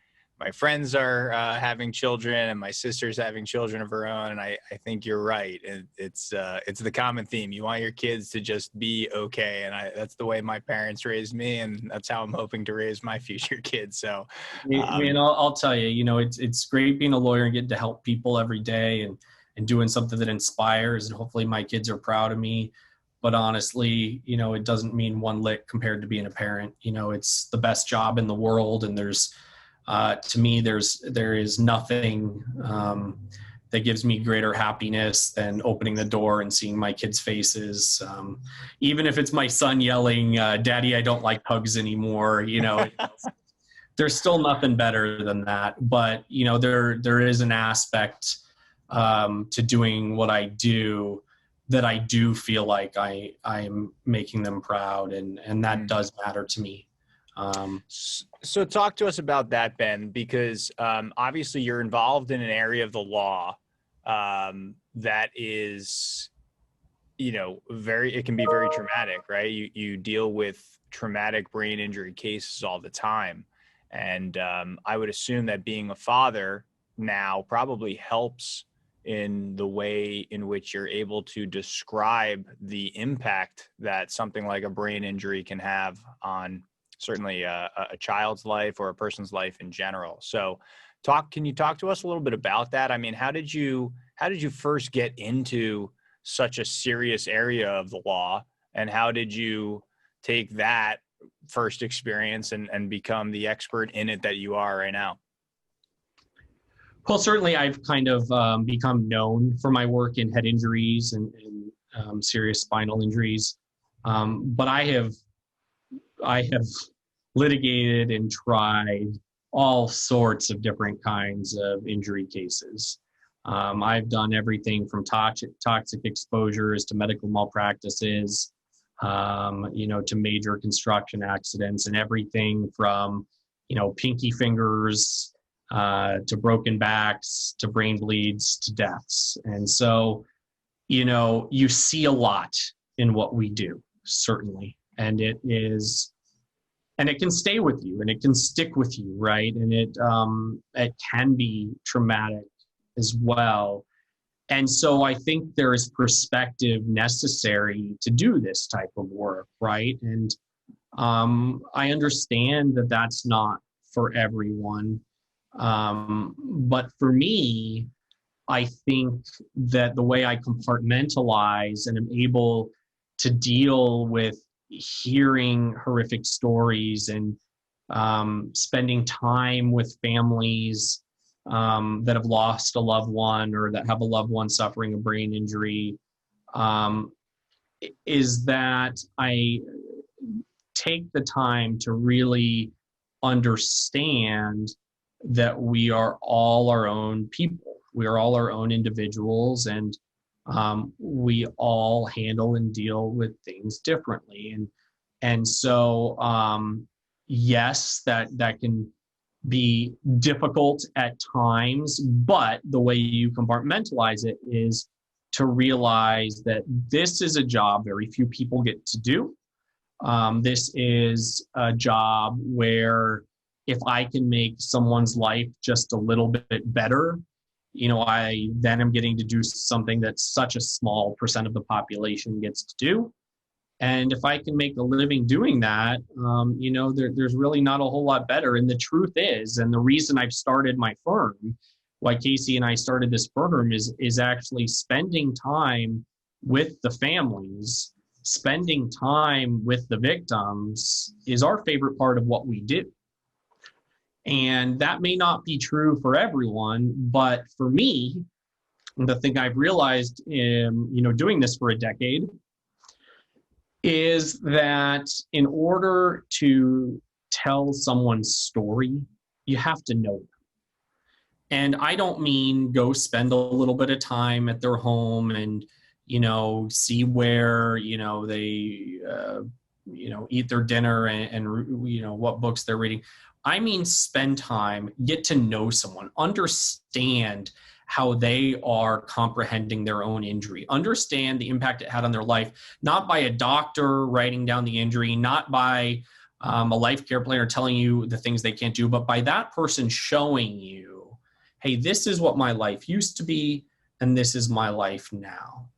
my friends are having children, and my sister's having children of her own. And I think you're right. It's the common theme. You want your kids to just be okay. And that's the way my parents raised me, and that's how I'm hoping to raise my future kids. So, man, I'll tell you, you know, it's great being a lawyer and getting to help people every day and doing something that inspires, and hopefully my kids are proud of me. But honestly, you know, it doesn't mean one lick compared to being a parent. You know, it's the best job in the world. And there's, to me, there is nothing that gives me greater happiness than opening the door and seeing my kids' faces. Even if it's my son yelling, "Daddy, I don't like hugs anymore," you know, there's still nothing better than that. But, you know, there is an aspect to doing what I do that I do feel like I'm making them proud, and that does matter to me. So talk to us about that, Ben, because obviously you're involved in an area of the law that is, you know, it can be very traumatic, right? You deal with traumatic brain injury cases all the time. And I would assume that being a father now probably helps in the way in which you're able to describe the impact that something like a brain injury can have on certainly a child's life or a person's life in general. So can you talk to us a little bit about that? I mean, how did you first get into such a serious area of the law, and how did you take that first experience and become the expert in it that you are right now? Well, certainly I've kind of become known for my work in head injuries and serious spinal injuries. But I have litigated and tried all sorts of different kinds of injury cases. I've done everything from toxic exposures to medical malpractices, you know, to major construction accidents, and everything from, you know, pinky fingers to broken backs, to brain bleeds, to deaths. And so, you know, you see a lot in what we do, certainly. And it can stay with you, and it can stick with you, right? And it can be traumatic as well. And so I think there is perspective necessary to do this type of work, right? And I understand that that's not for everyone. But for me, I think that the way I compartmentalize and am able to deal with hearing horrific stories and spending time with families that have lost a loved one or that have a loved one suffering a brain injury, is that I take the time to really understand that we are all our own people. We are all our own individuals, and we all handle and deal with things differently. And so, yes, that can be difficult at times, but the way you compartmentalize it is to realize that this is a job very few people get to do. This is a job where if I can make someone's life just a little bit better, you know, I then am getting to do something that such a small percent of the population gets to do. And if I can make a living doing that, you know, there's really not a whole lot better. And the truth is, and the reason I've started my firm, why Casey and I started this firm, is actually spending time with the families, spending time with the victims is our favorite part of what we do. And that may not be true for everyone, but for me, the thing I've realized in, you know, doing this for a decade is that in order to tell someone's story, you have to know them. And I don't mean go spend a little bit of time at their home and, you know, see where, you know, they, you know, eat their dinner and, you know, what books they're reading. I mean, spend time, get to know someone, understand how they are comprehending their own injury, understand the impact it had on their life, not by a doctor writing down the injury, not by a life care planner telling you the things they can't do, but by that person showing you, hey, this is what my life used to be, and this is my life now.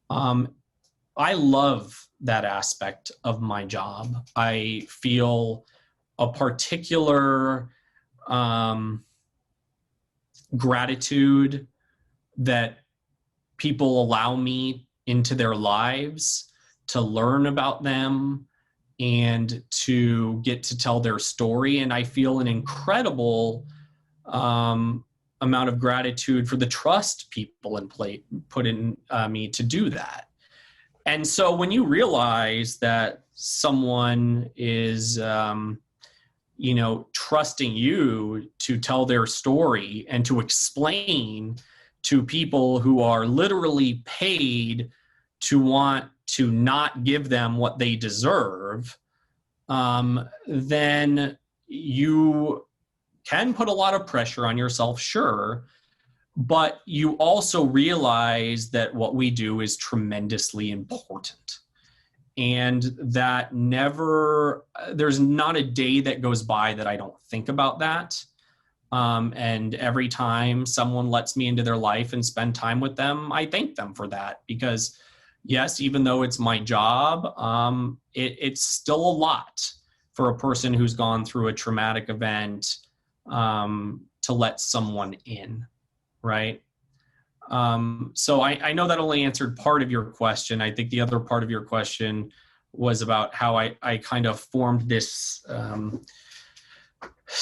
I love that aspect of my job. I feel a particular gratitude that people allow me into their lives to learn about them and to get to tell their story. And I feel an incredible amount of gratitude for the trust people put in me to do that. And so when you realize that someone is, trusting you to tell their story and to explain to people who are literally paid to want to not give them what they deserve, then you can put a lot of pressure on yourself, sure, but you also realize that what we do is tremendously important. And that there's not a day that goes by that I don't think about that. And every time someone lets me into their life and spend time with them, I thank them for that, because yes, even though it's my job, it's still a lot for a person who's gone through a traumatic event to let someone in, right? So I know that only answered part of your question. I think the other part of your question was about how I kind of formed this,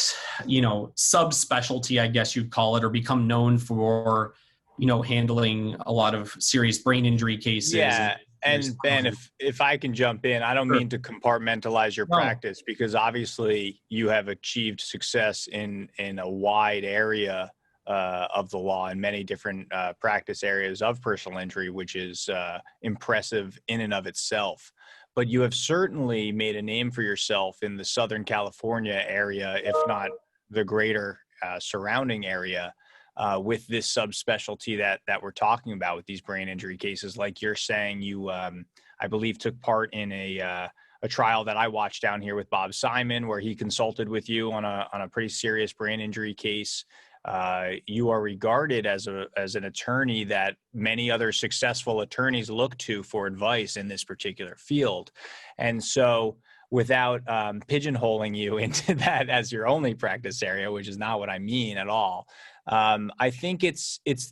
subspecialty, I guess you'd call it, or become known for, handling a lot of serious brain injury cases. Yeah. And Ben, if I can jump in, I don't mean to compartmentalize your practice, because obviously you have achieved success in a wide area of the law in many different practice areas of personal injury, which is impressive in and of itself. But you have certainly made a name for yourself in the Southern California area, if not the greater surrounding area, with this subspecialty that we're talking about with these brain injury cases. Like you're saying, you, I believe, took part in a trial that I watched down here with Bob Simon, where he consulted with you on a pretty serious brain injury case. You are regarded as an attorney that many other successful attorneys look to for advice in this particular field. And so without pigeonholing you into that as your only practice area, which is not what I mean at all, I think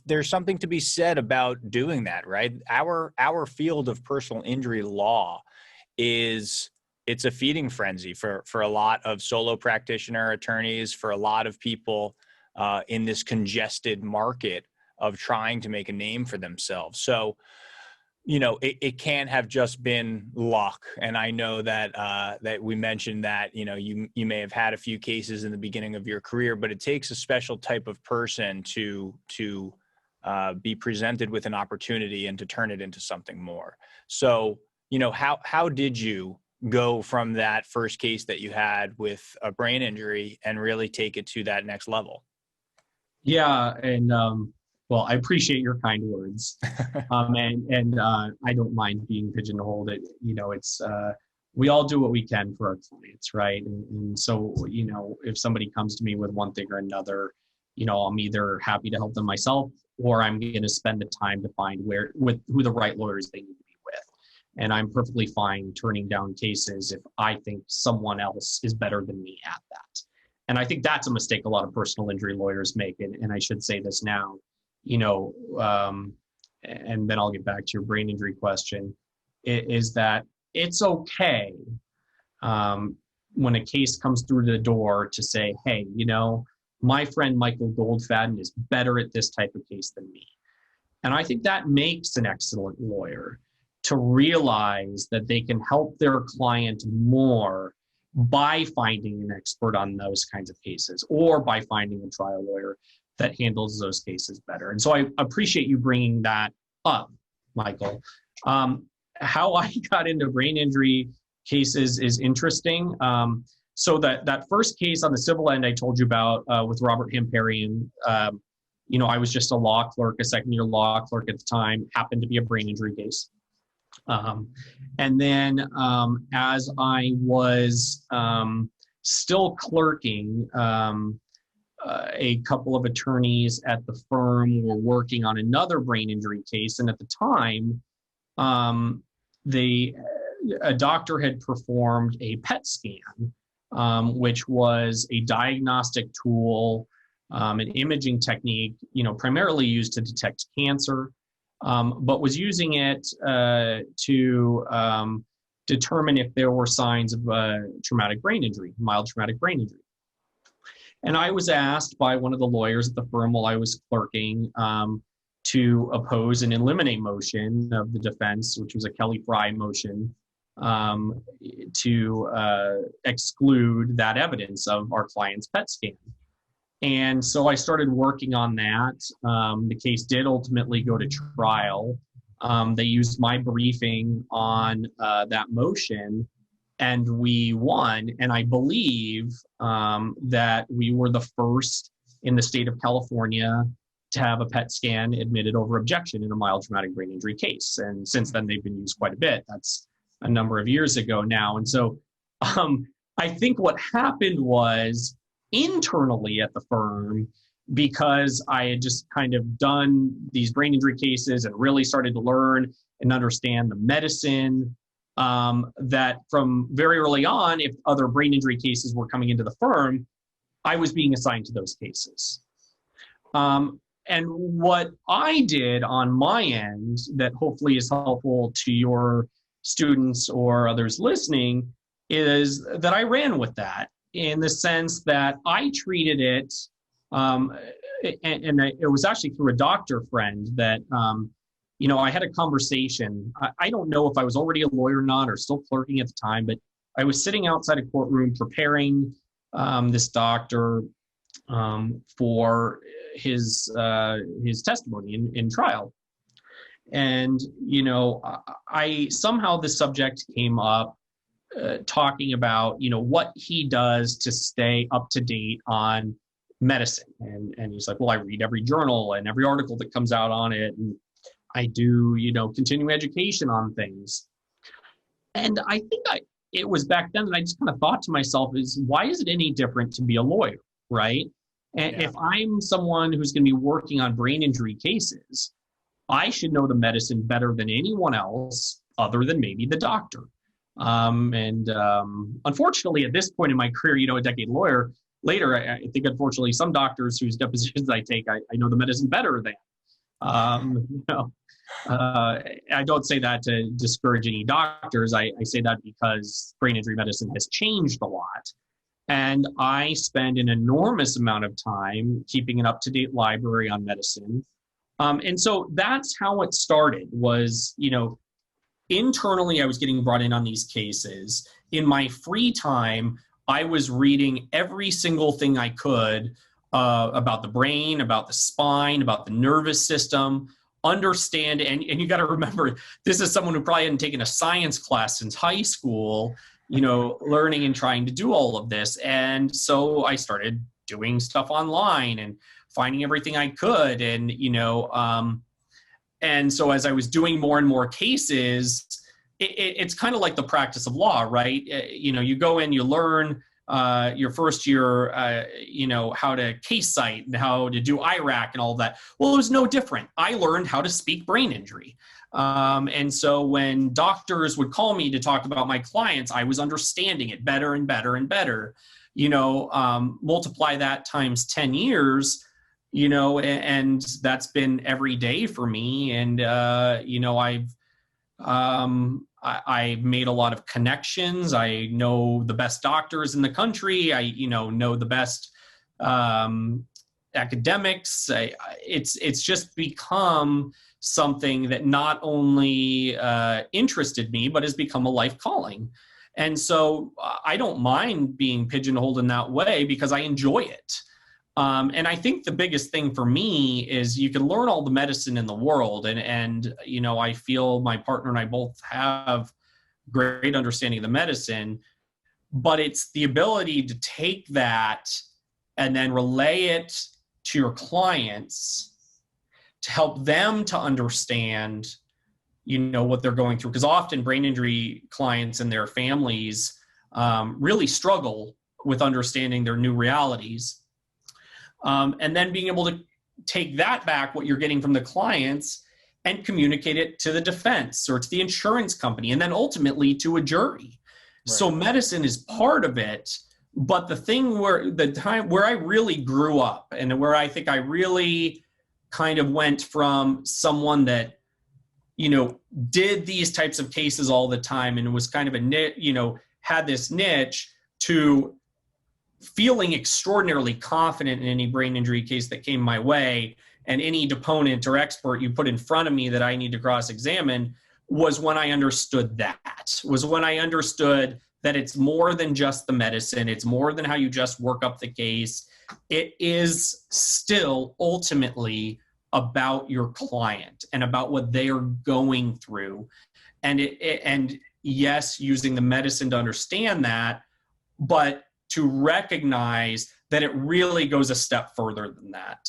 there's something to be said about doing that, right? Our field of personal injury law it's a feeding frenzy for a lot of solo practitioner attorneys, for a lot of people in this congested market of trying to make a name for themselves. So, it can't have just been luck. And I know that that we mentioned that, you may have had a few cases in the beginning of your career, but it takes a special type of person to be presented with an opportunity and to turn it into something more. So, how did you go from that first case that you had with a brain injury and really take it to that next level? Yeah, and well, I appreciate your kind words, and I don't mind being pigeonholed. It's we all do what we can for our clients, right? And so, if somebody comes to me with one thing or another, I'm either happy to help them myself, or I'm going to spend the time to find who the right lawyers they need to be with. And I'm perfectly fine turning down cases if I think someone else is better than me at that. And I think that's a mistake a lot of personal injury lawyers make. And I should say this now, and then I'll get back to your brain injury question, is that it's okay when a case comes through the door to say, hey, my friend Michael Goldfaden is better at this type of case than me. And I think that makes an excellent lawyer, to realize that they can help their client more by finding an expert on those kinds of cases, or by finding a trial lawyer that handles those cases better. And so I appreciate you bringing that up, Michael. How I got into brain injury cases is interesting. So that first case on the civil end I told you about with Robert Hamparian, I was just a law clerk, a second-year law clerk at the time, happened to be a brain injury case. And then as I was still clerking, a couple of attorneys at the firm were working on another brain injury case. And at the time, a doctor had performed a PET scan, which was a diagnostic tool, an imaging technique, primarily used to detect cancer, but was using it to determine if there were signs of traumatic brain injury, mild traumatic brain injury. And I was asked by one of the lawyers at the firm while I was clerking to oppose an eliminate motion of the defense, which was a Kelly Fry motion, to exclude that evidence of our client's PET scan. And so I started working on that. The case did ultimately go to trial. They used my briefing on that motion, and we won. And I believe that we were the first in the state of California to have a PET scan admitted over objection in a mild traumatic brain injury case. And since then, they've been used quite a bit. That's a number of years ago now. And so I think what happened was internally at the firm, because I had just kind of done these brain injury cases and really started to learn and understand the medicine, that from very early on, if other brain injury cases were coming into the firm, I was being assigned to those cases. And what I did on my end that hopefully is helpful to your students or others listening is that I ran with that in the sense that I treated it, and it was actually through a doctor friend that, I had a conversation. I don't know if I was already a lawyer or not, or still clerking at the time, but I was sitting outside a courtroom preparing this doctor for his testimony in trial. And, I somehow the subject came up talking about, what he does to stay up to date on medicine. And he's like, well, I read every journal and every article that comes out on it. And I do, continuing education on things. And I think it was back then that I just kind of thought to myself is, why is it any different to be a lawyer, right? And if I'm someone who's going to be working on brain injury cases, I should know the medicine better than anyone else other than maybe the doctor. Unfortunately, at this point in my career, a decade later, I think unfortunately some doctors whose depositions I take, I know the medicine better than. I don't say that to discourage any doctors. I say that because brain injury medicine has changed a lot. And I spend an enormous amount of time keeping an up-to-date library on medicine. And so that's how it started was, internally, I was getting brought in on these cases. In my free time, I was reading every single thing I could about the brain, about the spine, about the nervous system, understand. And you got to remember, this is someone who probably hadn't taken a science class since high school, learning and trying to do all of this. And so I started doing stuff online and finding everything I could. And, and so as I was doing more and more cases, it's kind of like the practice of law, right? You go in, you learn your first year, how to case cite and how to do IRAC and all of that. Well, it was no different. I learned how to speak brain injury. And so when doctors would call me to talk about my clients, I was understanding it better and better and better. Multiply that times 10 years, and that's been every day for me. And, I've made a lot of connections. I know the best doctors in the country. I, know the best academics. It's just become something that not only interested me, but has become a life calling. And so I don't mind being pigeonholed in that way because I enjoy it. And I think the biggest thing for me is you can learn all the medicine in the world. And I feel my partner and I both have great understanding of the medicine, but it's the ability to take that and then relay it to your clients to help them to understand, what they're going through. Because often brain injury clients and their families really struggle with understanding their new realities. And then being able to take that back, what you're getting from the clients, and communicate it to the defense or to the insurance company, and then ultimately to a jury. Right. So medicine is part of it, but the time where I really grew up and where I think I really kind of went from someone that, did these types of cases all the time and was kind of had this niche, to feeling extraordinarily confident in any brain injury case that came my way, and any deponent or expert you put in front of me that I need to cross-examine, was when I understood that it's more than just the medicine. It's more than how you just work up the case. It is still ultimately about your client and about what they are going through. And yes, using the medicine to understand that, but to recognize that it really goes a step further than that.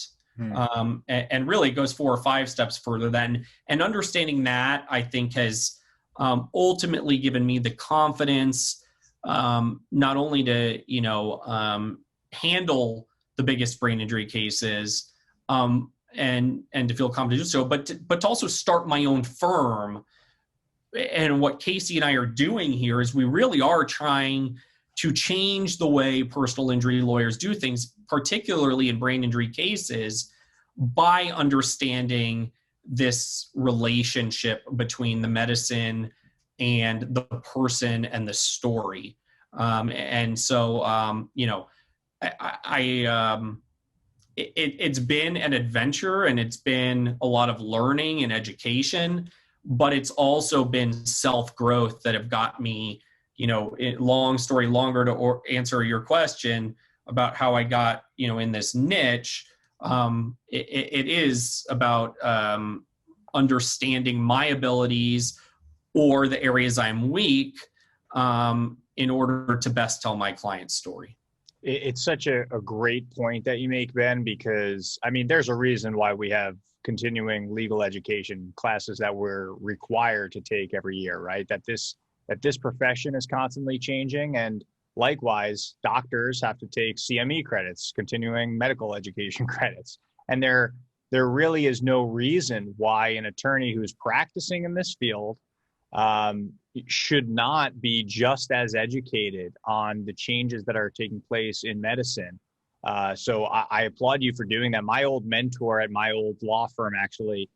And really goes 4 or 5 steps further than, and understanding that, I think, has ultimately given me the confidence, not only to, handle the biggest brain injury cases, and to feel confident to do so, but to also start my own firm. And what Casey and I are doing here is we really are trying to change the way personal injury lawyers do things, particularly in brain injury cases, by understanding this relationship between the medicine and the person and the story. It's been an adventure, and it's been a lot of learning and education, but it's also been self-growth that have got me, long story longer to answer your question about how I got, in this niche. It is about understanding my abilities or the areas I'm weak, in order to best tell my client's story. It's such a great point that you make, Ben, because there's a reason why we have continuing legal education classes that we're required to take every year, right? That this profession is constantly changing, and likewise, doctors have to take CME credits, continuing medical education credits. And there really is no reason why an attorney who's practicing in this field should not be just as educated on the changes that are taking place in medicine. So I applaud you for doing that. My old mentor at my old law firm actually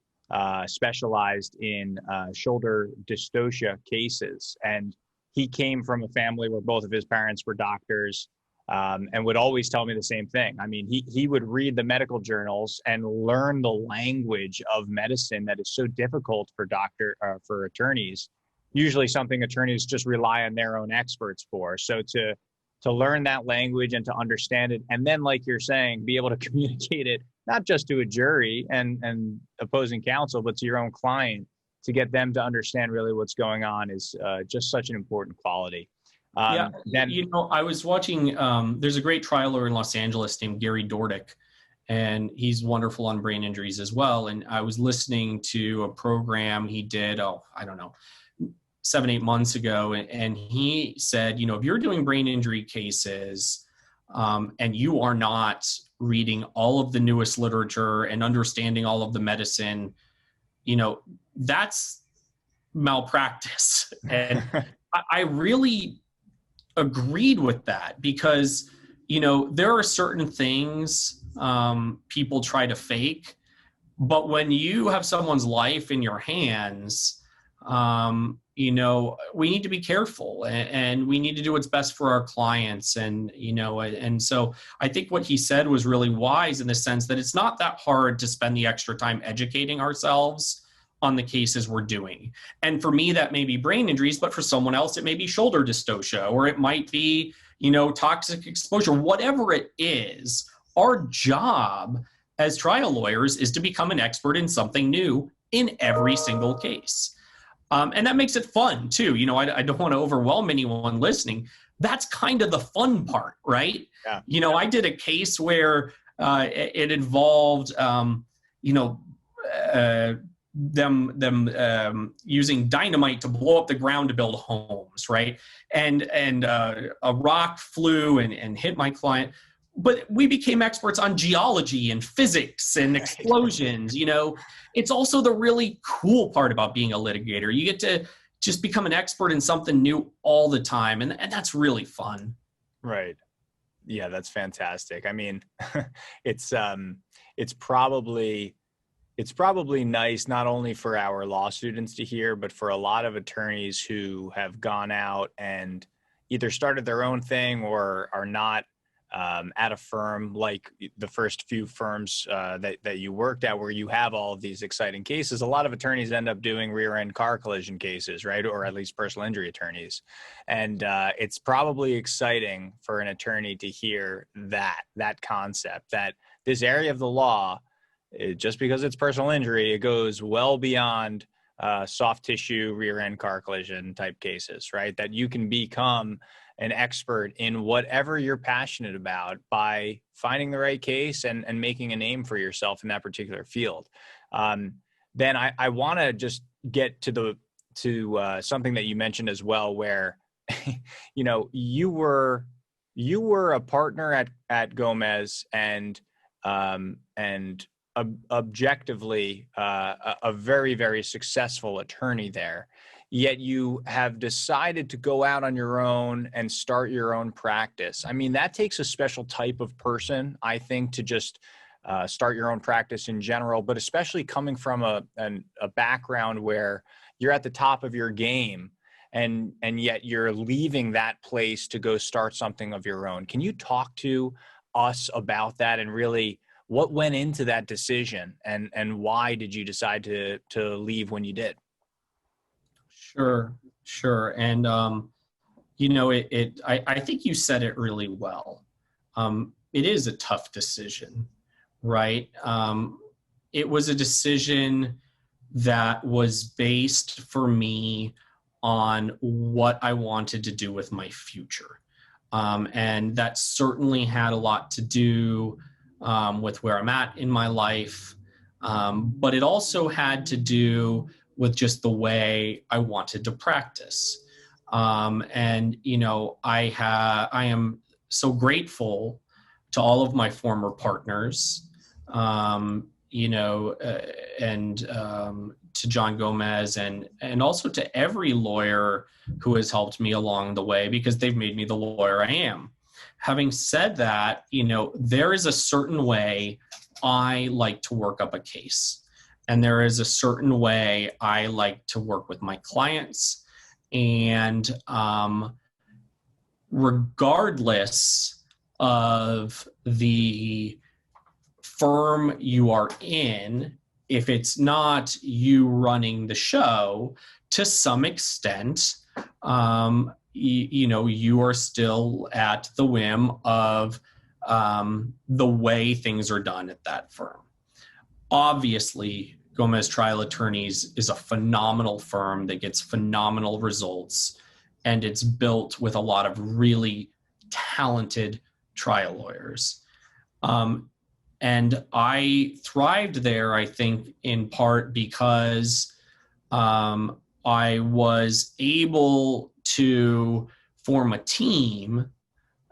specialized in shoulder dystocia cases. And he came from a family where both of his parents were doctors, and would always tell me the same thing. He would read the medical journals and learn the language of medicine that is so difficult for attorneys, usually something attorneys just rely on their own experts for. So to learn that language and to understand it, and then, like you're saying, be able to communicate it, not just to a jury and opposing counsel, but to your own client, to get them to understand really what's going on, is just such an important quality. I was watching, there's a great trial lawyer in Los Angeles named Gary Dordick, and he's wonderful on brain injuries as well. And I was listening to a program he did, 7-8 months ago. And he said, if you're doing brain injury cases, and you are not reading all of the newest literature and understanding all of the medicine, that's malpractice. And I really agreed with that, because, there are certain things people try to fake, but when you have someone's life in your hands, we need to be careful, and we need to do what's best for our clients. And so I think what he said was really wise, in the sense that it's not that hard to spend the extra time educating ourselves on the cases we're doing. And for me, that may be brain injuries, but for someone else, it may be shoulder dystocia, or it might be, toxic exposure. Whatever it is, our job as trial lawyers is to become an expert in something new in every single case. And that makes it fun too. I don't want to overwhelm anyone listening. That's kind of the fun part, right? Yeah. I did a case where it involved, them using dynamite to blow up the ground to build homes, right? And a rock flew and hit my client. But we became experts on geology and physics and explosions. You know, it's also the really cool part about being a litigator. You get to just become an expert in something new all the time, and that's really fun. Right. Yeah, that's fantastic. I mean, it's probably nice not only for our law students to hear, but for a lot of attorneys who have gone out and either started their own thing or are not at a firm like the first few firms that you worked at, where you have all of these exciting cases. A lot of attorneys end up doing rear-end car collision cases, right? Or at least personal injury attorneys. And it's probably exciting for an attorney to hear that concept, that this area of the law, just because it's personal injury, it goes well beyond soft tissue rear-end car collision type cases, right? That you can become an expert in whatever you're passionate about by finding the right case and making a name for yourself in that particular field. Then I want to just get to something that you mentioned as well, where you know, you were a partner at Gomez and objectively a very, very successful attorney there. Yet you have decided to go out on your own and start your own practice. I mean, that takes a special type of person, I think, to just start your own practice in general, but especially coming from a background where you're at the top of your game and yet you're leaving that place to go start something of your own. Can you talk to us about that and really what went into that decision and why did you decide to leave when you did? Sure. And, you know, I think you said it really well. It is a tough decision, right? It was a decision that was based for me on what I wanted to do with my future. And that certainly had a lot to do with where I'm at in my life. But it also had to do with just the way I wanted to practice. And, you know, I am so grateful to all of my former partners, you know, and to John Gomez and also to every lawyer who has helped me along the way, because they've made me the lawyer I am. Having said that, you know, there is a certain way I like to work up a case. And there is a certain way I like to work with my clients. And regardless of the firm you are in, if it's not you running the show, to some extent, you know, you are still at the whim of the way things are done at that firm. Obviously, Gomez Trial Attorneys is a phenomenal firm that gets phenomenal results, and it's built with a lot of really talented trial lawyers. And I thrived there, I think, in part because I was able to form a team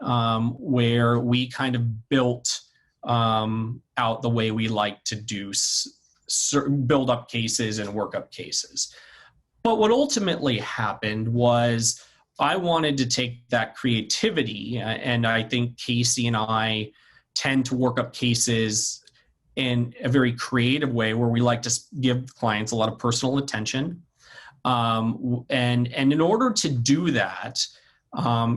where we kind of built out the way we like to do build up cases and work up cases. But what ultimately happened was I wanted to take that creativity, and I think Casey and I tend to work up cases in a very creative way where we like to give clients a lot of personal attention. And in order to do that,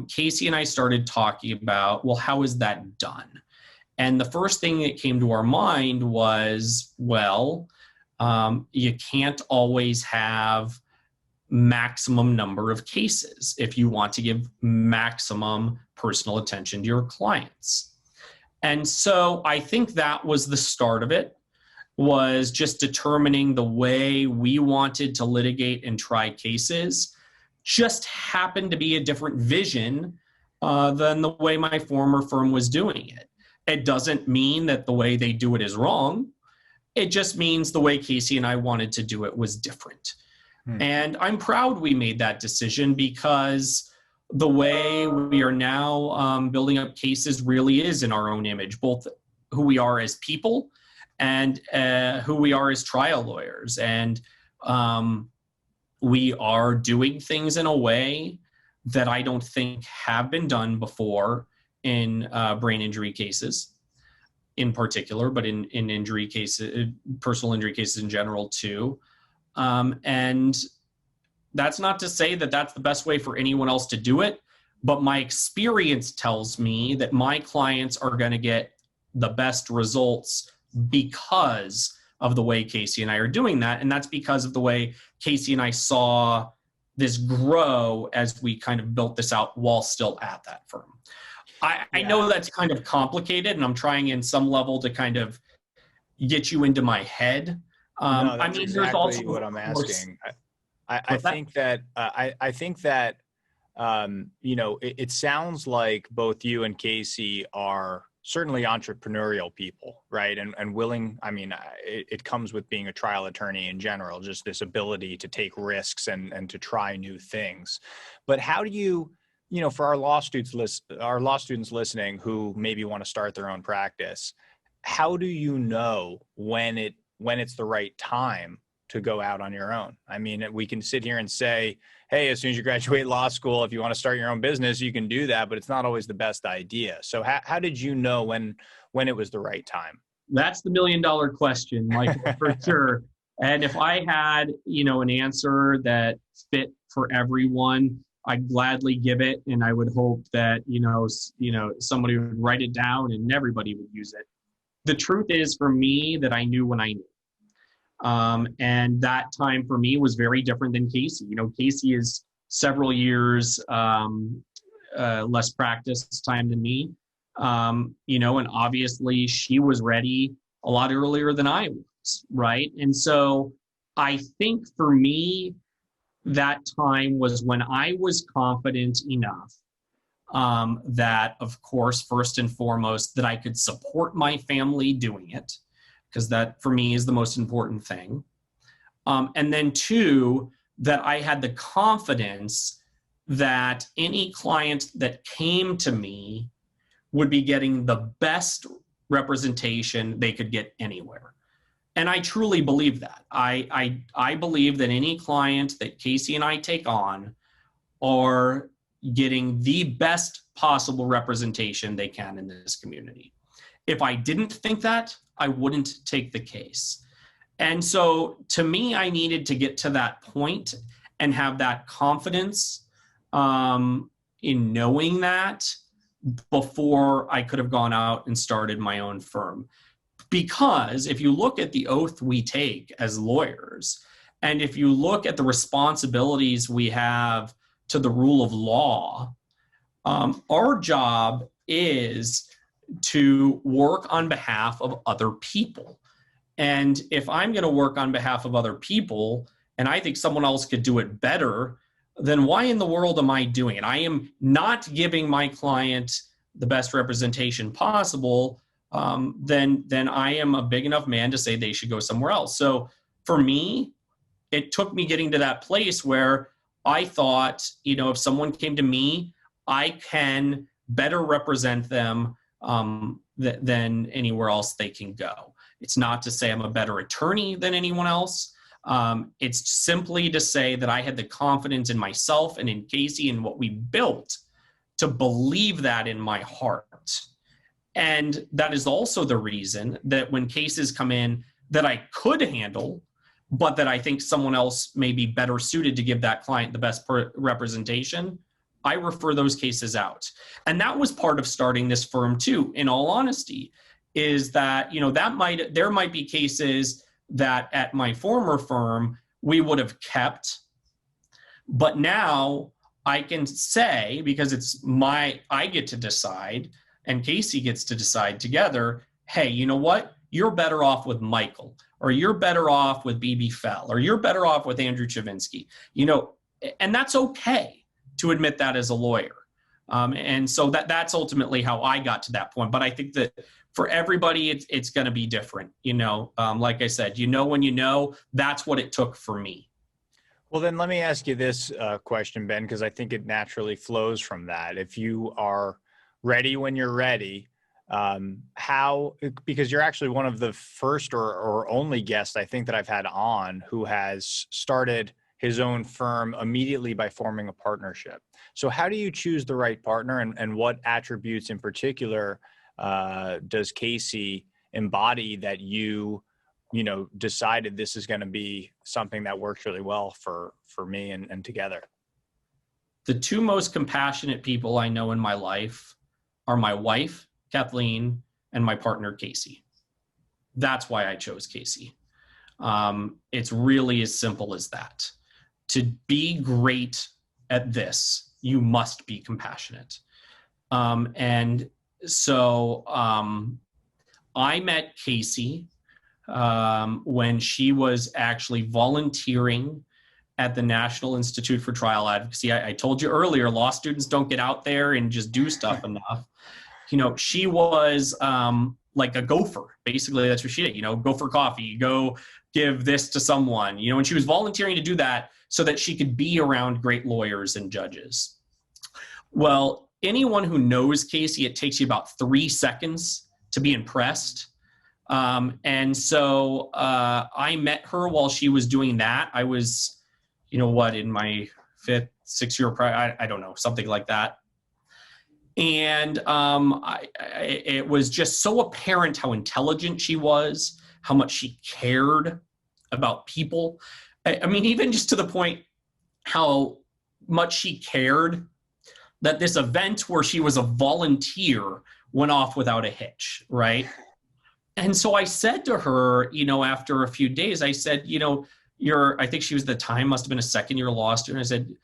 Casey and I started talking about, well, how is that done? And the first thing that came to our mind was, well, you can't always have maximum number of cases if you want to give maximum personal attention to your clients. And so I think that was the start of it, was just determining the way we wanted to litigate and try cases. Just happened to be a different vision than the way my former firm was doing it. It doesn't mean that the way they do it is wrong. It just means the way Casey and I wanted to do it was different. Hmm. And I'm proud we made that decision, because the way we are now building up cases really is in our own image, both who we are as people and who we are as trial lawyers. And we are doing things in a way that I don't think have been done before in brain injury cases in particular, but in injury cases, personal injury cases in general too. And that's not to say that that's the best way for anyone else to do it, but my experience tells me that my clients are going to get the best results because of the way Casey and I are doing that. And that's because of the way Casey and I saw this grow as we kind of built this out while still at that firm. I know that's kind of complicated, and I'm trying in some level to kind of get you into my head. No, that's I mean, exactly there's also what I'm asking. I think that you know, it sounds like both you and Casey are certainly entrepreneurial people, right? And willing. I mean, it comes with being a trial attorney in general, just this ability to take risks and to try new things. But how do you know, for our law students listening who maybe want to start their own practice, how do you know when it's the right time to go out on your own? I mean, we can sit here and say, hey, as soon as you graduate law school, if you want to start your own business, you can do that, but it's not always the best idea. So how did you know when it was the right time? That's the $1 million question, Michael, for sure. And if I had, you know, an answer that fit for everyone, I'd gladly give it. And I would hope that, you know, somebody would write it down and everybody would use it. The truth is, for me, that I knew when I knew. And that time for me was very different than Casey. You know, Casey is several years less practice time than me. You know, and obviously she was ready a lot earlier than I was, right? And so I think for me, that time was when I was confident enough that, of course, first and foremost, that I could support my family doing it, because that for me is the most important thing. And then two, that I had the confidence that any client that came to me would be getting the best representation they could get anywhere. And I truly believe that. I believe that any client that Casey and I take on are getting the best possible representation they can in this community. If I didn't think that, I wouldn't take the case. And so to me, I needed to get to that point and have that confidence in knowing that before I could have gone out and started my own firm. Because if you look at the oath we take as lawyers, and if you look at the responsibilities we have to the rule of law, our job is to work on behalf of other people. And if I'm going to work on behalf of other people, and I think someone else could do it better, then why in the world am I doing it? I am not giving my client the best representation possible. Then I am a big enough man to say they should go somewhere else. So for me, it took me getting to that place where I thought, you know, if someone came to me, I can better represent them than anywhere else they can go. It's not to say I'm a better attorney than anyone else. It's simply to say that I had the confidence in myself and in Casey and what we built to believe that in my heart. And that is also the reason that when cases come in that I could handle, but that I think someone else may be better suited to give that client the best representation, I refer those cases out. And that was part of starting this firm too, in all honesty, is that, you know, there might be cases that at my former firm we would have kept, but now I can say, because I get to decide and Casey gets to decide together, hey, you know what? You're better off with Michael, or you're better off with BB Fell, or you're better off with Andrew Chavinsky, you know, and that's okay to admit that as a lawyer. And so that's ultimately how I got to that point. But I think that for everybody, it's going to be different. Like I said, when you know, that's what it took for me. Well, then let me ask you this question, Ben, because I think it naturally flows from that. If you are ready when you're ready, because you're actually one of the first or only guests I think that I've had on who has started his own firm immediately by forming a partnership. So how do you choose the right partner, and what attributes in particular does Casey embody that you decided this is going to be something that works really well for me and together? The two most compassionate people I know in my life are my wife, Kathleen, and my partner, Casey. That's why I chose Casey. It's really as simple as that. To be great at this, you must be compassionate. And so I met Casey when she was actually volunteering at the National Institute for Trial Advocacy. I told you earlier, law students don't get out there and just do stuff enough. She was like a gopher. Basically, that's what she did. Go for coffee, go give this to someone, and she was volunteering to do that so that she could be around great lawyers and judges. Well, anyone who knows Casey, it takes you about 3 seconds to be impressed. And so I met her while she was doing that. I was, in my 5th, 6th year, I don't know, something like that. And it was just so apparent how intelligent she was, how much she cared about people. I mean, even just to the point how much she cared that this event where she was a volunteer went off without a hitch, right? And so I said to her, after a few days, I said, I think she was at the time, must have been a 2nd-year law student. I said,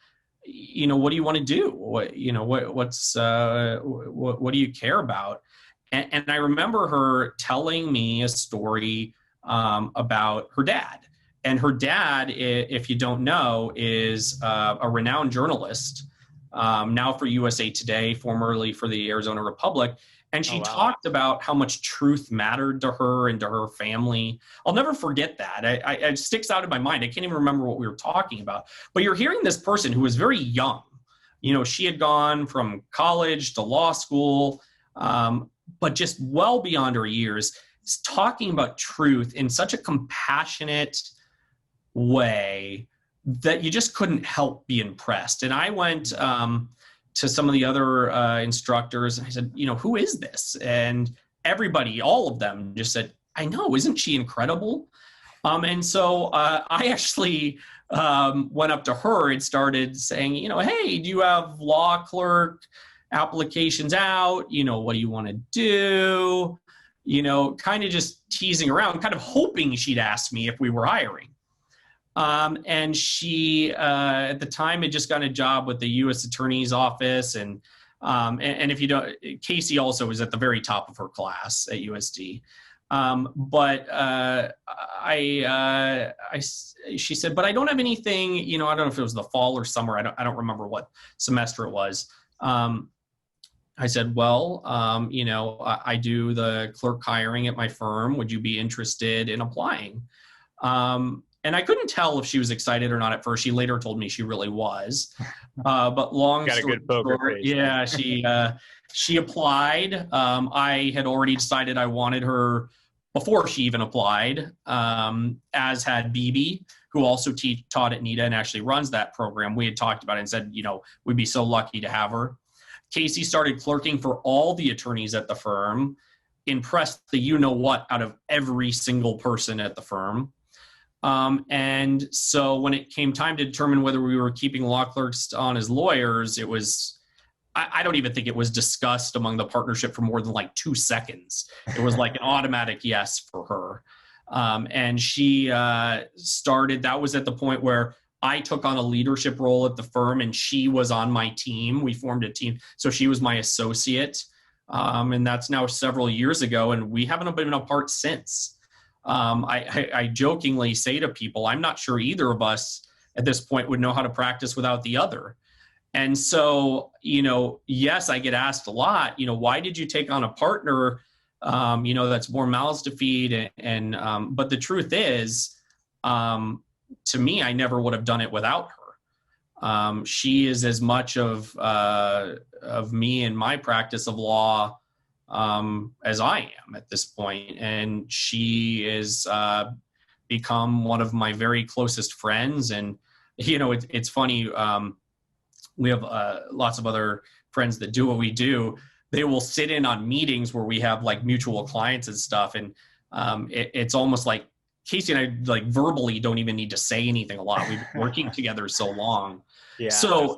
what do you want to do? What do you care about? And I remember her telling me a story about her dad. And her dad, if you don't know, is a renowned journalist, now for USA Today, formerly for the Arizona Republic. And she talked about how much truth mattered to her and to her family. I'll never forget that. It sticks out in my mind. I can't even remember what we were talking about. But you're hearing this person who was very young. She had gone from college to law school, but just well beyond her years, talking about truth in such a compassionate way that you just couldn't help be impressed. And I went to some of the other instructors and I said, who is this? And everybody, all of them just said, I know, isn't she incredible? And so I actually went up to her and started saying, hey, do you have law clerk applications out? What do you want to do? Kind of just teasing around, kind of hoping she'd ask me if we were hiring. And she, at the time, had just gotten a job with the U.S. Attorney's Office. And if you don't, Casey also was at the very top of her class at USD. She said, but I don't have anything, I don't know if it was the fall or summer. I don't remember what semester it was. I said, well, I do the clerk hiring at my firm. Would you be interested in applying? And I couldn't tell if she was excited or not at first. She later told me she really was. But long Got story a good poker short, face. yeah, she applied. I had already decided I wanted her before she even applied, as had BB, who also taught at NITA and actually runs that program. We had talked about it and said, we'd be so lucky to have her. Casey started clerking for all the attorneys at the firm, impressed the you-know-what out of every single person at the firm. And so when it came time to determine whether we were keeping law clerks on as lawyers, it was, I don't even think it was discussed among the partnership for more than like 2 seconds. It was like an automatic yes for her. And she started, that was at the point where I took on a leadership role at the firm and she was on my team. We formed a team. So she was my associate. And that's now several years ago. And we haven't been apart since. I jokingly say to people, I'm not sure either of us at this point would know how to practice without the other. And so, yes, I get asked a lot, why did you take on a partner that's more mouths to feed. But the truth is, to me, I never would have done it without her. She is as much of me and my practice of law as I am at this point. And she is become one of my very closest friends. And, it's funny. We have lots of other friends that do what we do. They will sit in on meetings where we have like mutual clients and stuff. And it's almost like Casey and I like verbally don't even need to say anything a lot. We've been working together so long. Yeah. So,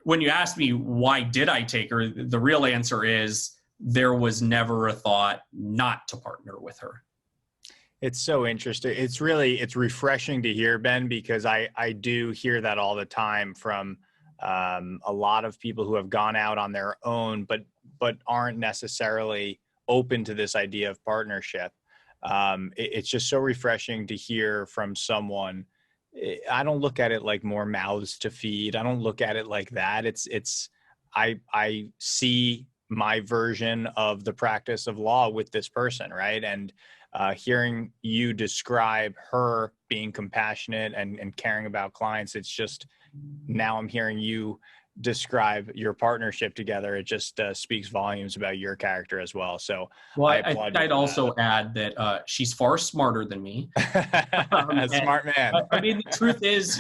when you ask me why did I take her, the real answer is there was never a thought not to partner with her. It's so interesting. It's refreshing to hear, Ben, because I do hear that all the time from a lot of people who have gone out on their own, but aren't necessarily open to this idea of partnership. It's just so refreshing to hear from someone. I don't look at it like more mouths to feed. I don't look at it like that. I see my version of the practice of law with this person, right? And hearing you describe her being compassionate and caring about clients, it's just, now I'm hearing you describe your partnership together. It just speaks volumes about your character as well. So, well, I'd also add that she's far smarter than me. A smart man. I mean, the truth is,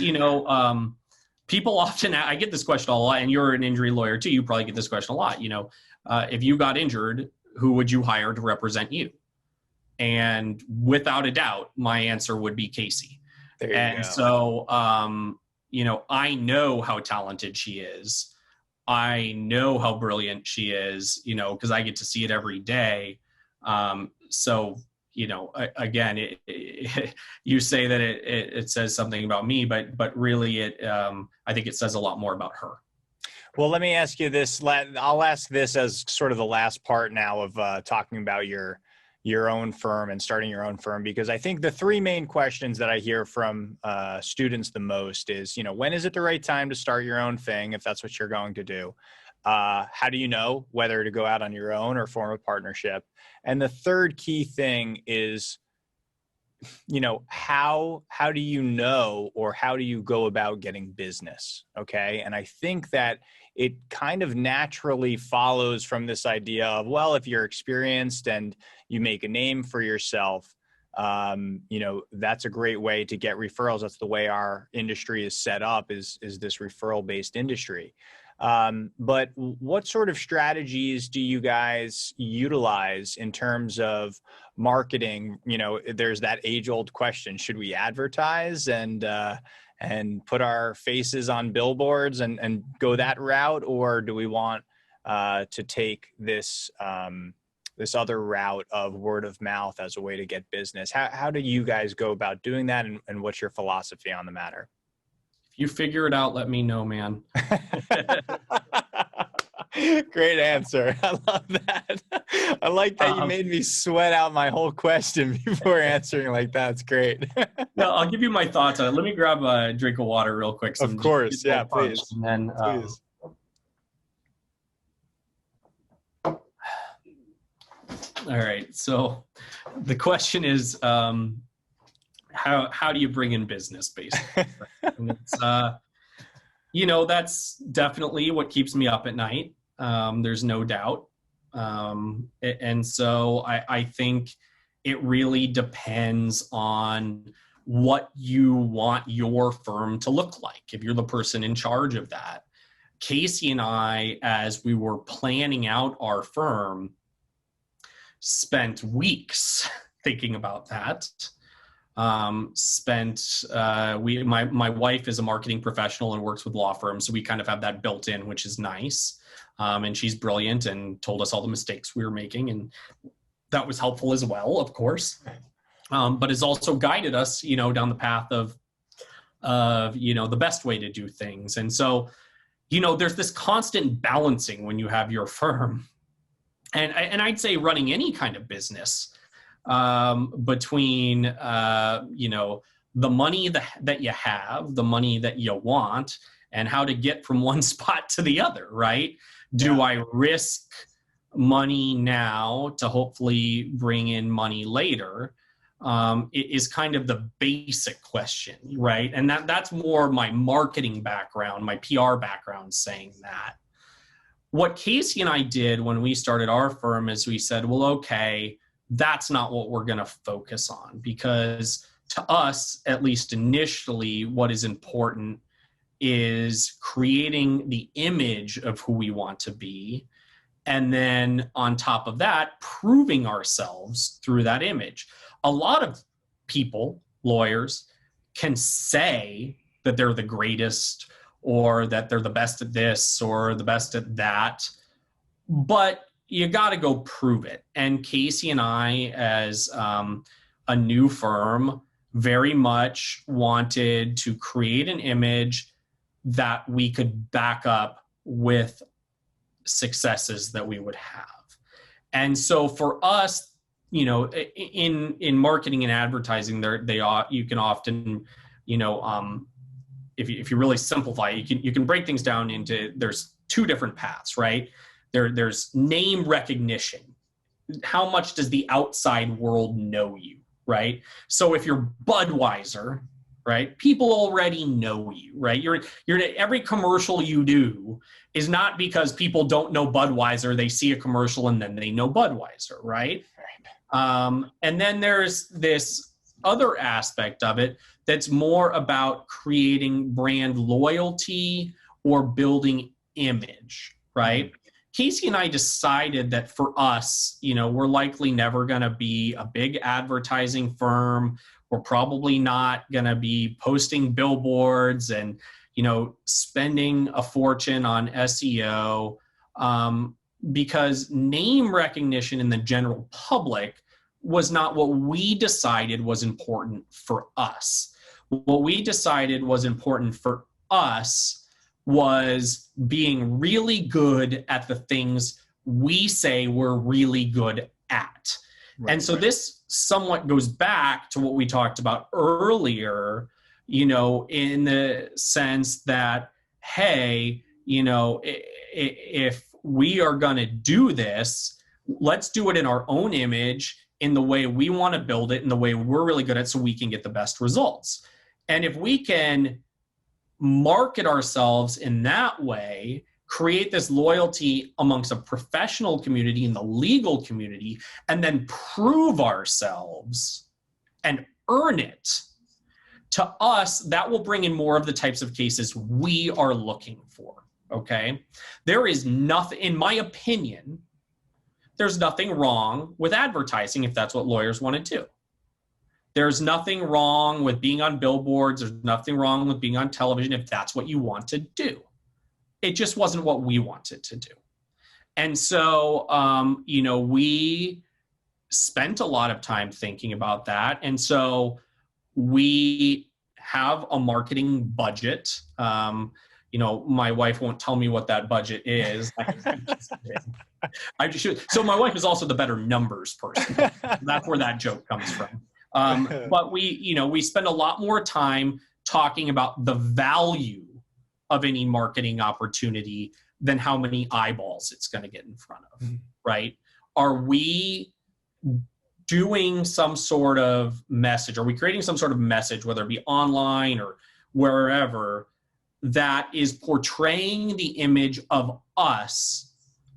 people often, I get this question a lot, and you're an injury lawyer too. You probably get this question a lot. If you got injured, who would you hire to represent you? And without a doubt, my answer would be Casey. There you go. And so, I know how talented she is. I know how brilliant she is, because I get to see it every day. So, again, you say that it says something about me, but really I think it says a lot more about her. Well, let me ask you this. I'll ask this as sort of the last part now of talking about your own firm and starting your own firm, because I think the three main questions that I hear from students the most is, when is it the right time to start your own thing, if that's what you're going to do? How do you know whether to go out on your own or form a partnership? And the third key thing is, how do you know, or how do you go about getting business? Okay. And I think that it kind of naturally follows from this idea of, well, if you're experienced and you make a name for yourself, that's a great way to get referrals. That's the way our industry is set up, is this referral-based industry. But what sort of strategies do you guys utilize in terms of marketing? There's that age-old question: should we advertise and put our faces on billboards and go that route, or do we want to take this this other route of word of mouth as a way to get business? How do you guys go about doing that, and what's your philosophy on the matter? If you figure it out, let me know, man. Great answer. I love that. I like that you made me sweat out my whole question before answering like that. It's great. No, I'll give you my thoughts on it. Let me grab a drink of water real quick. Of course. Yeah, please. And then, please. All right. So the question is, how do you bring in business, basically? And it's, that's definitely what keeps me up at night. There's no doubt. And so I think it really depends on what you want your firm to look like, if you're the person in charge of that. Casey and I, as we were planning out our firm, spent weeks thinking about that. My wife is a marketing professional and works with law firms, so we kind of have that built in, which is nice. And she's brilliant and told us all the mistakes we were making, and that was helpful as well, of course. But has also guided us, down the path of the best way to do things. And so, there's this constant balancing when you have your firm, and I'd say running any kind of business, between the money that you have, the money that you want, and how to get from one spot to the other, right? Do I risk money now to hopefully bring in money later, is kind of the basic question, right? And that's more my marketing background, my PR background saying that. What Casey and I did when we started our firm is we said, well, okay, that's not what we're going to focus on, because to us, at least initially, what is important is creating the image of who we want to be. And then on top of that, proving ourselves through that image. A lot of people, lawyers, can say that they're the greatest, or that they're the best at this or the best at that, but you got to go prove it. And Casey and I, as a new firm, very much wanted to create an image that we could back up with successes that we would have. And so for us, you know, in marketing and advertising, you can often, you know, if you really simplify, you can break things down into, there's two different paths, right? There's name recognition. How much does the outside world know you, right? So if you're Budweiser, right, people already know you, right? You're every commercial you do is not because people don't know Budweiser. They see a commercial and then they know Budweiser, right? And then there's this other aspect of it that's more about creating brand loyalty or building image, right? Casey and I decided that for us, you know, we're likely never going to be a big advertising firm. We're probably not going to be posting billboards and, you know, spending a fortune on SEO, because name recognition in the general public was not what we decided was important for us. What we decided was important for us was being really good at the things we say we're really good at. Right, and so this somewhat goes back to what we talked about earlier, you know, in the sense that, hey, you know, if we are going to do this, let's do it in our own image, in the way we want to build it, in the way we're really good at, so we can get the best results. And if we can market ourselves in that way, create this loyalty amongst a professional community and the legal community, and then prove ourselves and earn it, to us, that will bring in more of the types of cases we are looking for, okay? There is nothing, in my opinion, there's nothing wrong with advertising if that's what lawyers want to do. There's nothing wrong with being on billboards. There's nothing wrong with being on television if that's what you want to do. It just wasn't what we wanted to do. And so, you know, we spent a lot of time thinking about that. And so we have a marketing budget. You know, my wife won't tell me what that budget is. I just should. So my wife is also the better numbers person. That's where that joke comes from. But we spend a lot more time talking about the value of any marketing opportunity than how many eyeballs it's going to get in front of, right? Are we doing some sort of message? Are we creating some sort of message, whether it be online or wherever, that is portraying the image of us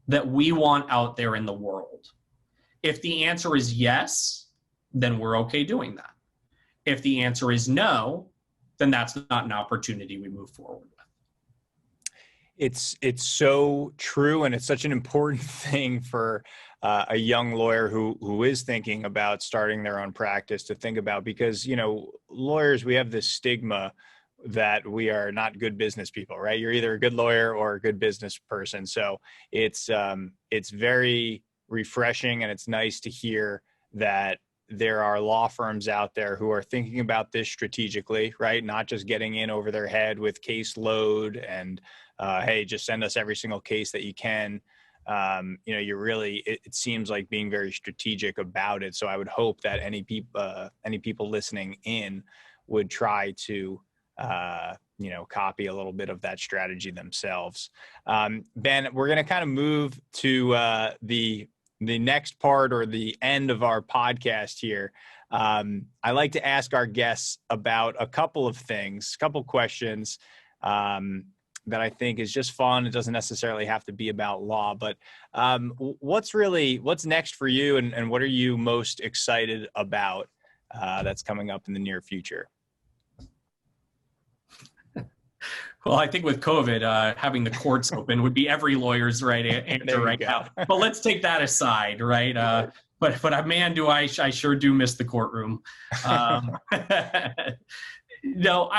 that we want out there in the world? If the answer is yes, then we're okay doing that. If the answer is no, then that's not an opportunity we move forward with. It's so true, and it's such an important thing for a young lawyer who is thinking about starting their own practice to think about, because, you know, lawyers, we have this stigma that we are not good business people, right? You're either a good lawyer or a good business person. So it's very refreshing, and it's nice to hear that there are law firms out there who are thinking about this strategically, right? Not just getting in over their head with caseload and, hey, just send us every single case that you can. You know, it seems like being very strategic about it. So I would hope that any people listening in would try to, copy a little bit of that strategy themselves. Ben, we're going to kind of move to the next part, or the end of our podcast here. I like to ask our guests about a couple of things, a couple questions that I think is just fun. It doesn't necessarily have to be about law, but what's next for you, and what are you most excited about that's coming up in the near future? Well, I think with COVID, having the courts open would be every lawyer's right answer right now. But let's take that aside, right? But man, I sure do miss the courtroom. No,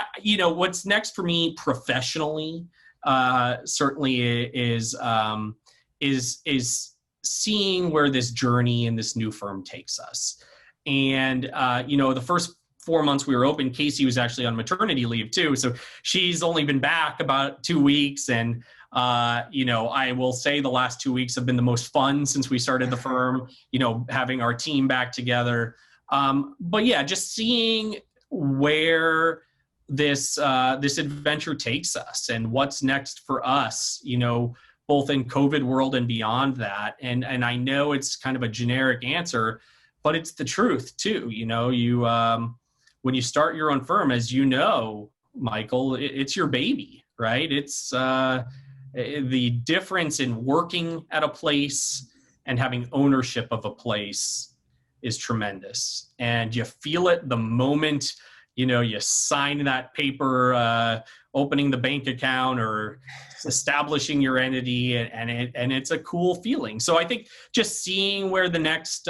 what's next for me professionally certainly is seeing where this journey and this new firm takes us. And the first 4 months we were open, Casey was actually on maternity leave too. So she's only been back about 2 weeks. And, I will say the last 2 weeks have been the most fun since we started the firm, having our team back together. But yeah, just seeing where this adventure takes us and what's next for us, both in COVID world and beyond that. And I know it's kind of a generic answer, but it's the truth too. When you start your own firm, as you know, Michael, it's your baby, right? It's the difference in working at a place and having ownership of a place is tremendous. And you feel it the moment, you sign that paper, opening the bank account or establishing your entity, and it's a cool feeling. So I think just seeing where the next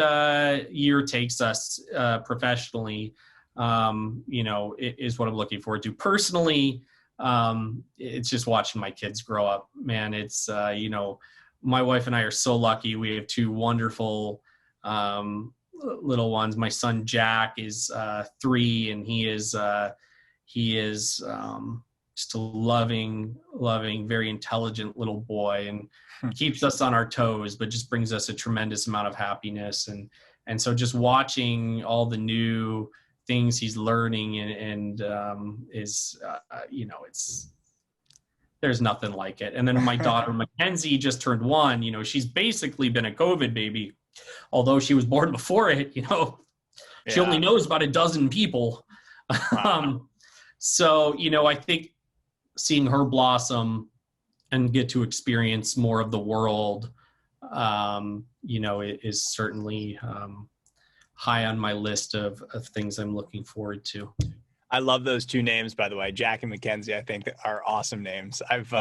year takes us professionally, is what I'm looking forward to. Personally, it's just watching my kids grow up, man. It's, my wife and I are so lucky. We have 2 wonderful little ones. My son, Jack, is 3, and he is just a loving, very intelligent little boy, and keeps us on our toes, but just brings us a tremendous amount of happiness. And so just watching all the new things he's learning and there's nothing like it. And then my daughter Mackenzie just turned 1. She's basically been a COVID baby, although she was born before it. She only knows about a dozen people. Wow. So I think seeing her blossom and get to experience more of the world is certainly high on my list of things I'm looking forward to. I love those 2 names, by the way. Jack and Mackenzie, I think, are awesome names. I've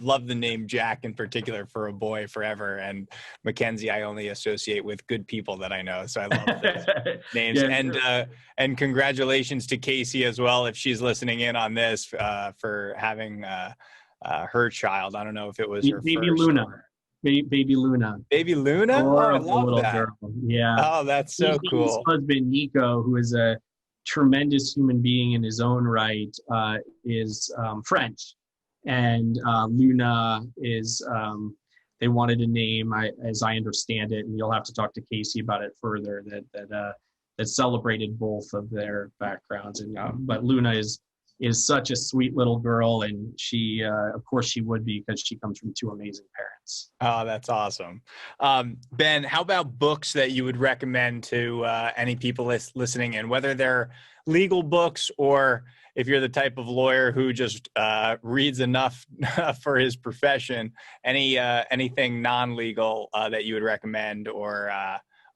loved the name Jack in particular for a boy forever, and Mackenzie I only associate with good people that I know. So I love those names. Yeah, and congratulations to Casey as well, if she's listening in on this, for having her child. I don't know if it was her baby first. Luna. Baby Luna. Baby Luna? Oh, I love that. Girl. Yeah. Oh, that's so cool. His husband, Nico, who is a tremendous human being in his own right, is French. And Luna is, they wanted a name, as I understand it, and you'll have to talk to Casey about it further, that celebrated both of their backgrounds. And but Luna is such a sweet little girl, and she, of course she would be, because she comes from 2 amazing parents. Oh, that's awesome. Ben, how about books that you would recommend to any people listening in, whether they're legal books or if you're the type of lawyer who just reads enough for his profession, anything non-legal that you would recommend, or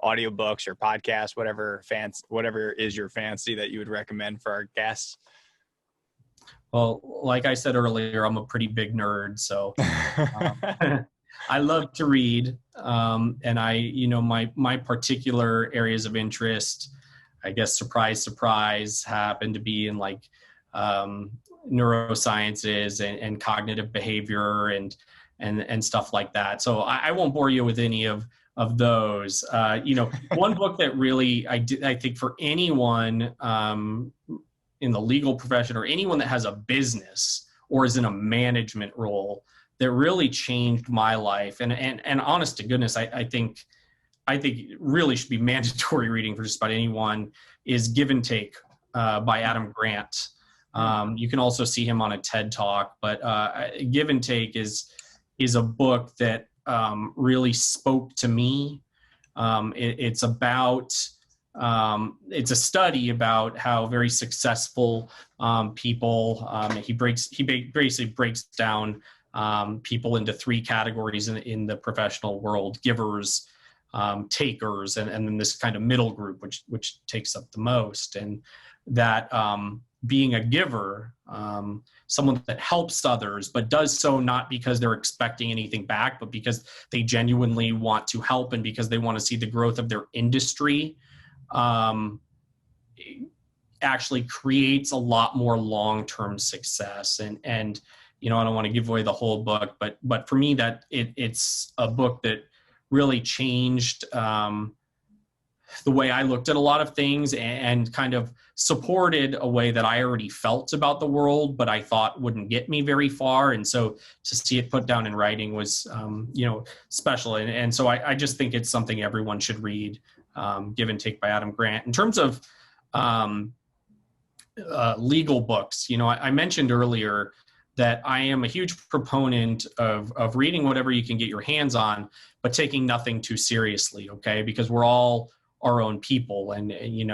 audiobooks or podcasts, whatever is your fancy that you would recommend for our guests? Well, like I said earlier, I'm a pretty big nerd, so I love to read. And my particular areas of interest, I guess, surprise, happen to be in neurosciences and cognitive behavior and stuff like that. So I won't bore you with any of those. One book that really I think for anyone in the legal profession, or anyone that has a business or is in a management role, that really changed my life. And honest to goodness, I think it really should be mandatory reading for just about anyone, is Give and Take by Adam Grant. You can also see him on a TED Talk, but Give and Take is a book that really spoke to me. It's a study about how very successful people. He basically breaks down people into three categories in the professional world: givers, takers, and then this kind of middle group, which takes up the most. And that being a giver, someone that helps others, but does so not because they're expecting anything back, but because they genuinely want to help and because they want to see the growth of their industry, actually creates a lot more long-term success. And I don't want to give away the whole book, but for me, that it's a book that really changed the way I looked at a lot of things and kind of supported a way that I already felt about the world, but I thought wouldn't get me very far. And so to see it put down in writing was, special. And so I just think it's something everyone should read, Give and Take by Adam Grant. In terms of legal books, I mentioned earlier that I am a huge proponent of reading whatever you can get your hands on, but taking nothing too seriously, okay? Because we're all our own people, and you're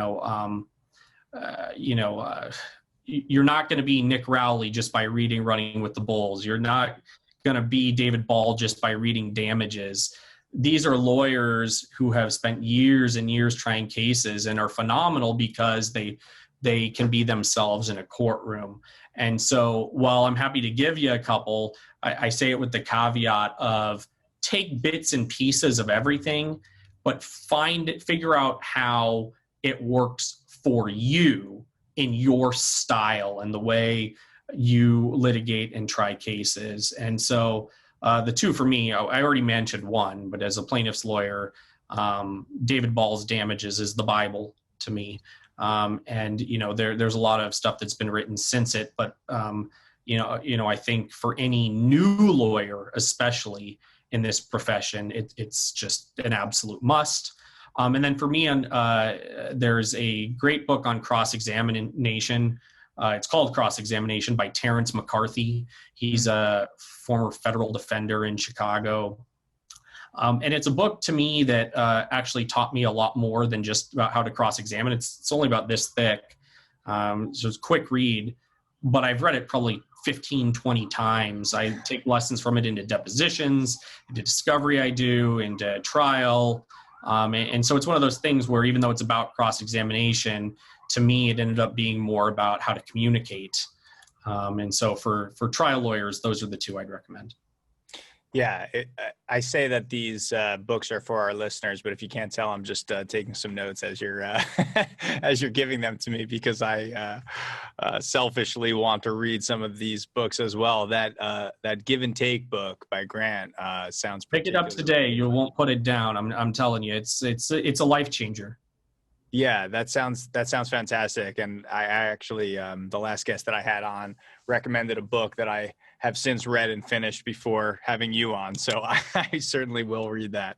not going to be Nick Rowley just by reading Running with the Bulls. You're not going to be David Ball just by reading Damages. These are lawyers who have spent years and years trying cases and are phenomenal because they can be themselves in a courtroom. And so while I'm happy to give you a couple, I say it with the caveat of take bits and pieces of everything, but figure out how it works for you in your style and the way you litigate and try cases. And so the two for me, I already mentioned one, but as a plaintiff's lawyer, David Ball's Damages is the Bible to me. And there's a lot of stuff that's been written since it, but I think for any new lawyer, especially in this profession, it's just an absolute must. And then for me, there's a great book on cross-examination. It's called Cross-Examination by Terrence McCarthy. He's a former federal defender in Chicago. And it's a book to me that actually taught me a lot more than just about how to cross-examine. It's only about this thick. So it's a quick read, but I've read it probably 15, 20 times. I take lessons from it into depositions, into discovery I do, into trial. And so it's one of those things where even though it's about cross-examination, to me, it ended up being more about how to communicate. And so for trial lawyers, those are the two I'd recommend. Yeah, I say that these books are for our listeners, but if you can't tell, I'm just taking some notes as you're as you're giving them to me, because I selfishly want to read some of these books as well. That Give and Take book by Grant sounds. Pick it up today. You won't put it down. I'm telling you, it's a life changer. Yeah, that sounds fantastic. And I actually, the last guest that I had on recommended a book that I have since read and finished before having you on. So I certainly will read that.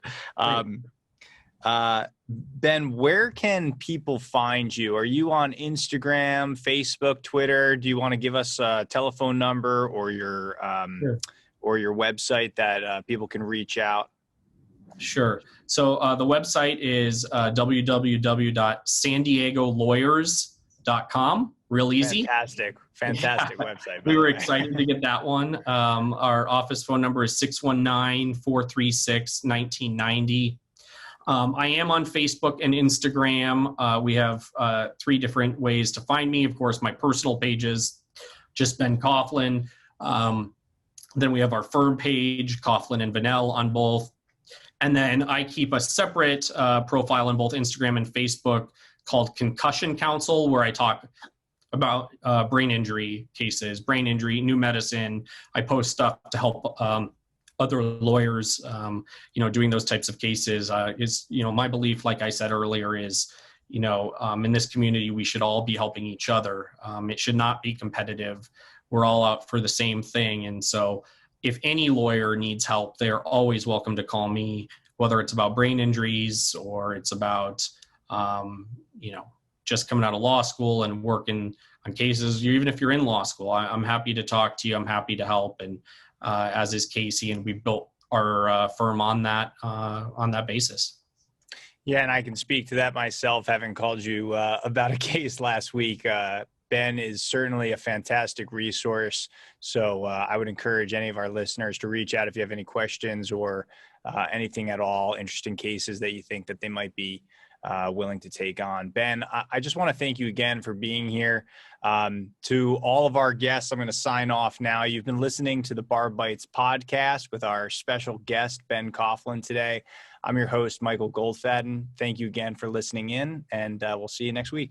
Ben, where can people find you? Are you on Instagram, Facebook, Twitter? Do you want to give us a telephone number or your Sure. or your website that people can reach out? Sure. So the website is www.sandiegolawyers.com. Real easy. Fantastic website. We were excited to get that one. Our office phone number is 619-436-1990. I am on Facebook and Instagram. We have 3 different ways to find me. Of course, my personal pages, just Ben Coughlan. Then we have our firm page, Coughlan and Vinel, on both. And then I keep a separate profile on both Instagram and Facebook called Concussion Counsel, where I talk about brain injury cases, brain injury, new medicine. I post stuff to help other lawyers, doing those types of cases. My belief, like I said earlier, is, in this community, we should all be helping each other. It should not be competitive. We're all out for the same thing. And so if any lawyer needs help, they're always welcome to call me, whether it's about brain injuries or it's about, just coming out of law school and working cases. Even if you're in law school, I'm happy to talk to you. I'm happy to help, and as is Casey, and we built our firm on that basis. Yeah, and I can speak to that myself, having called you about a case last week. Ben is certainly a fantastic resource. So I would encourage any of our listeners to reach out if you have any questions or anything at all, interesting cases that you think that they might be willing to take on. Ben, I just want to thank you again for being here. To all of our guests, I'm going to sign off now. You've been listening to the BarBites podcast with our special guest, Ben Coughlan, today. I'm your host, Michael Goldfaden. Thank you again for listening in, and we'll see you next week.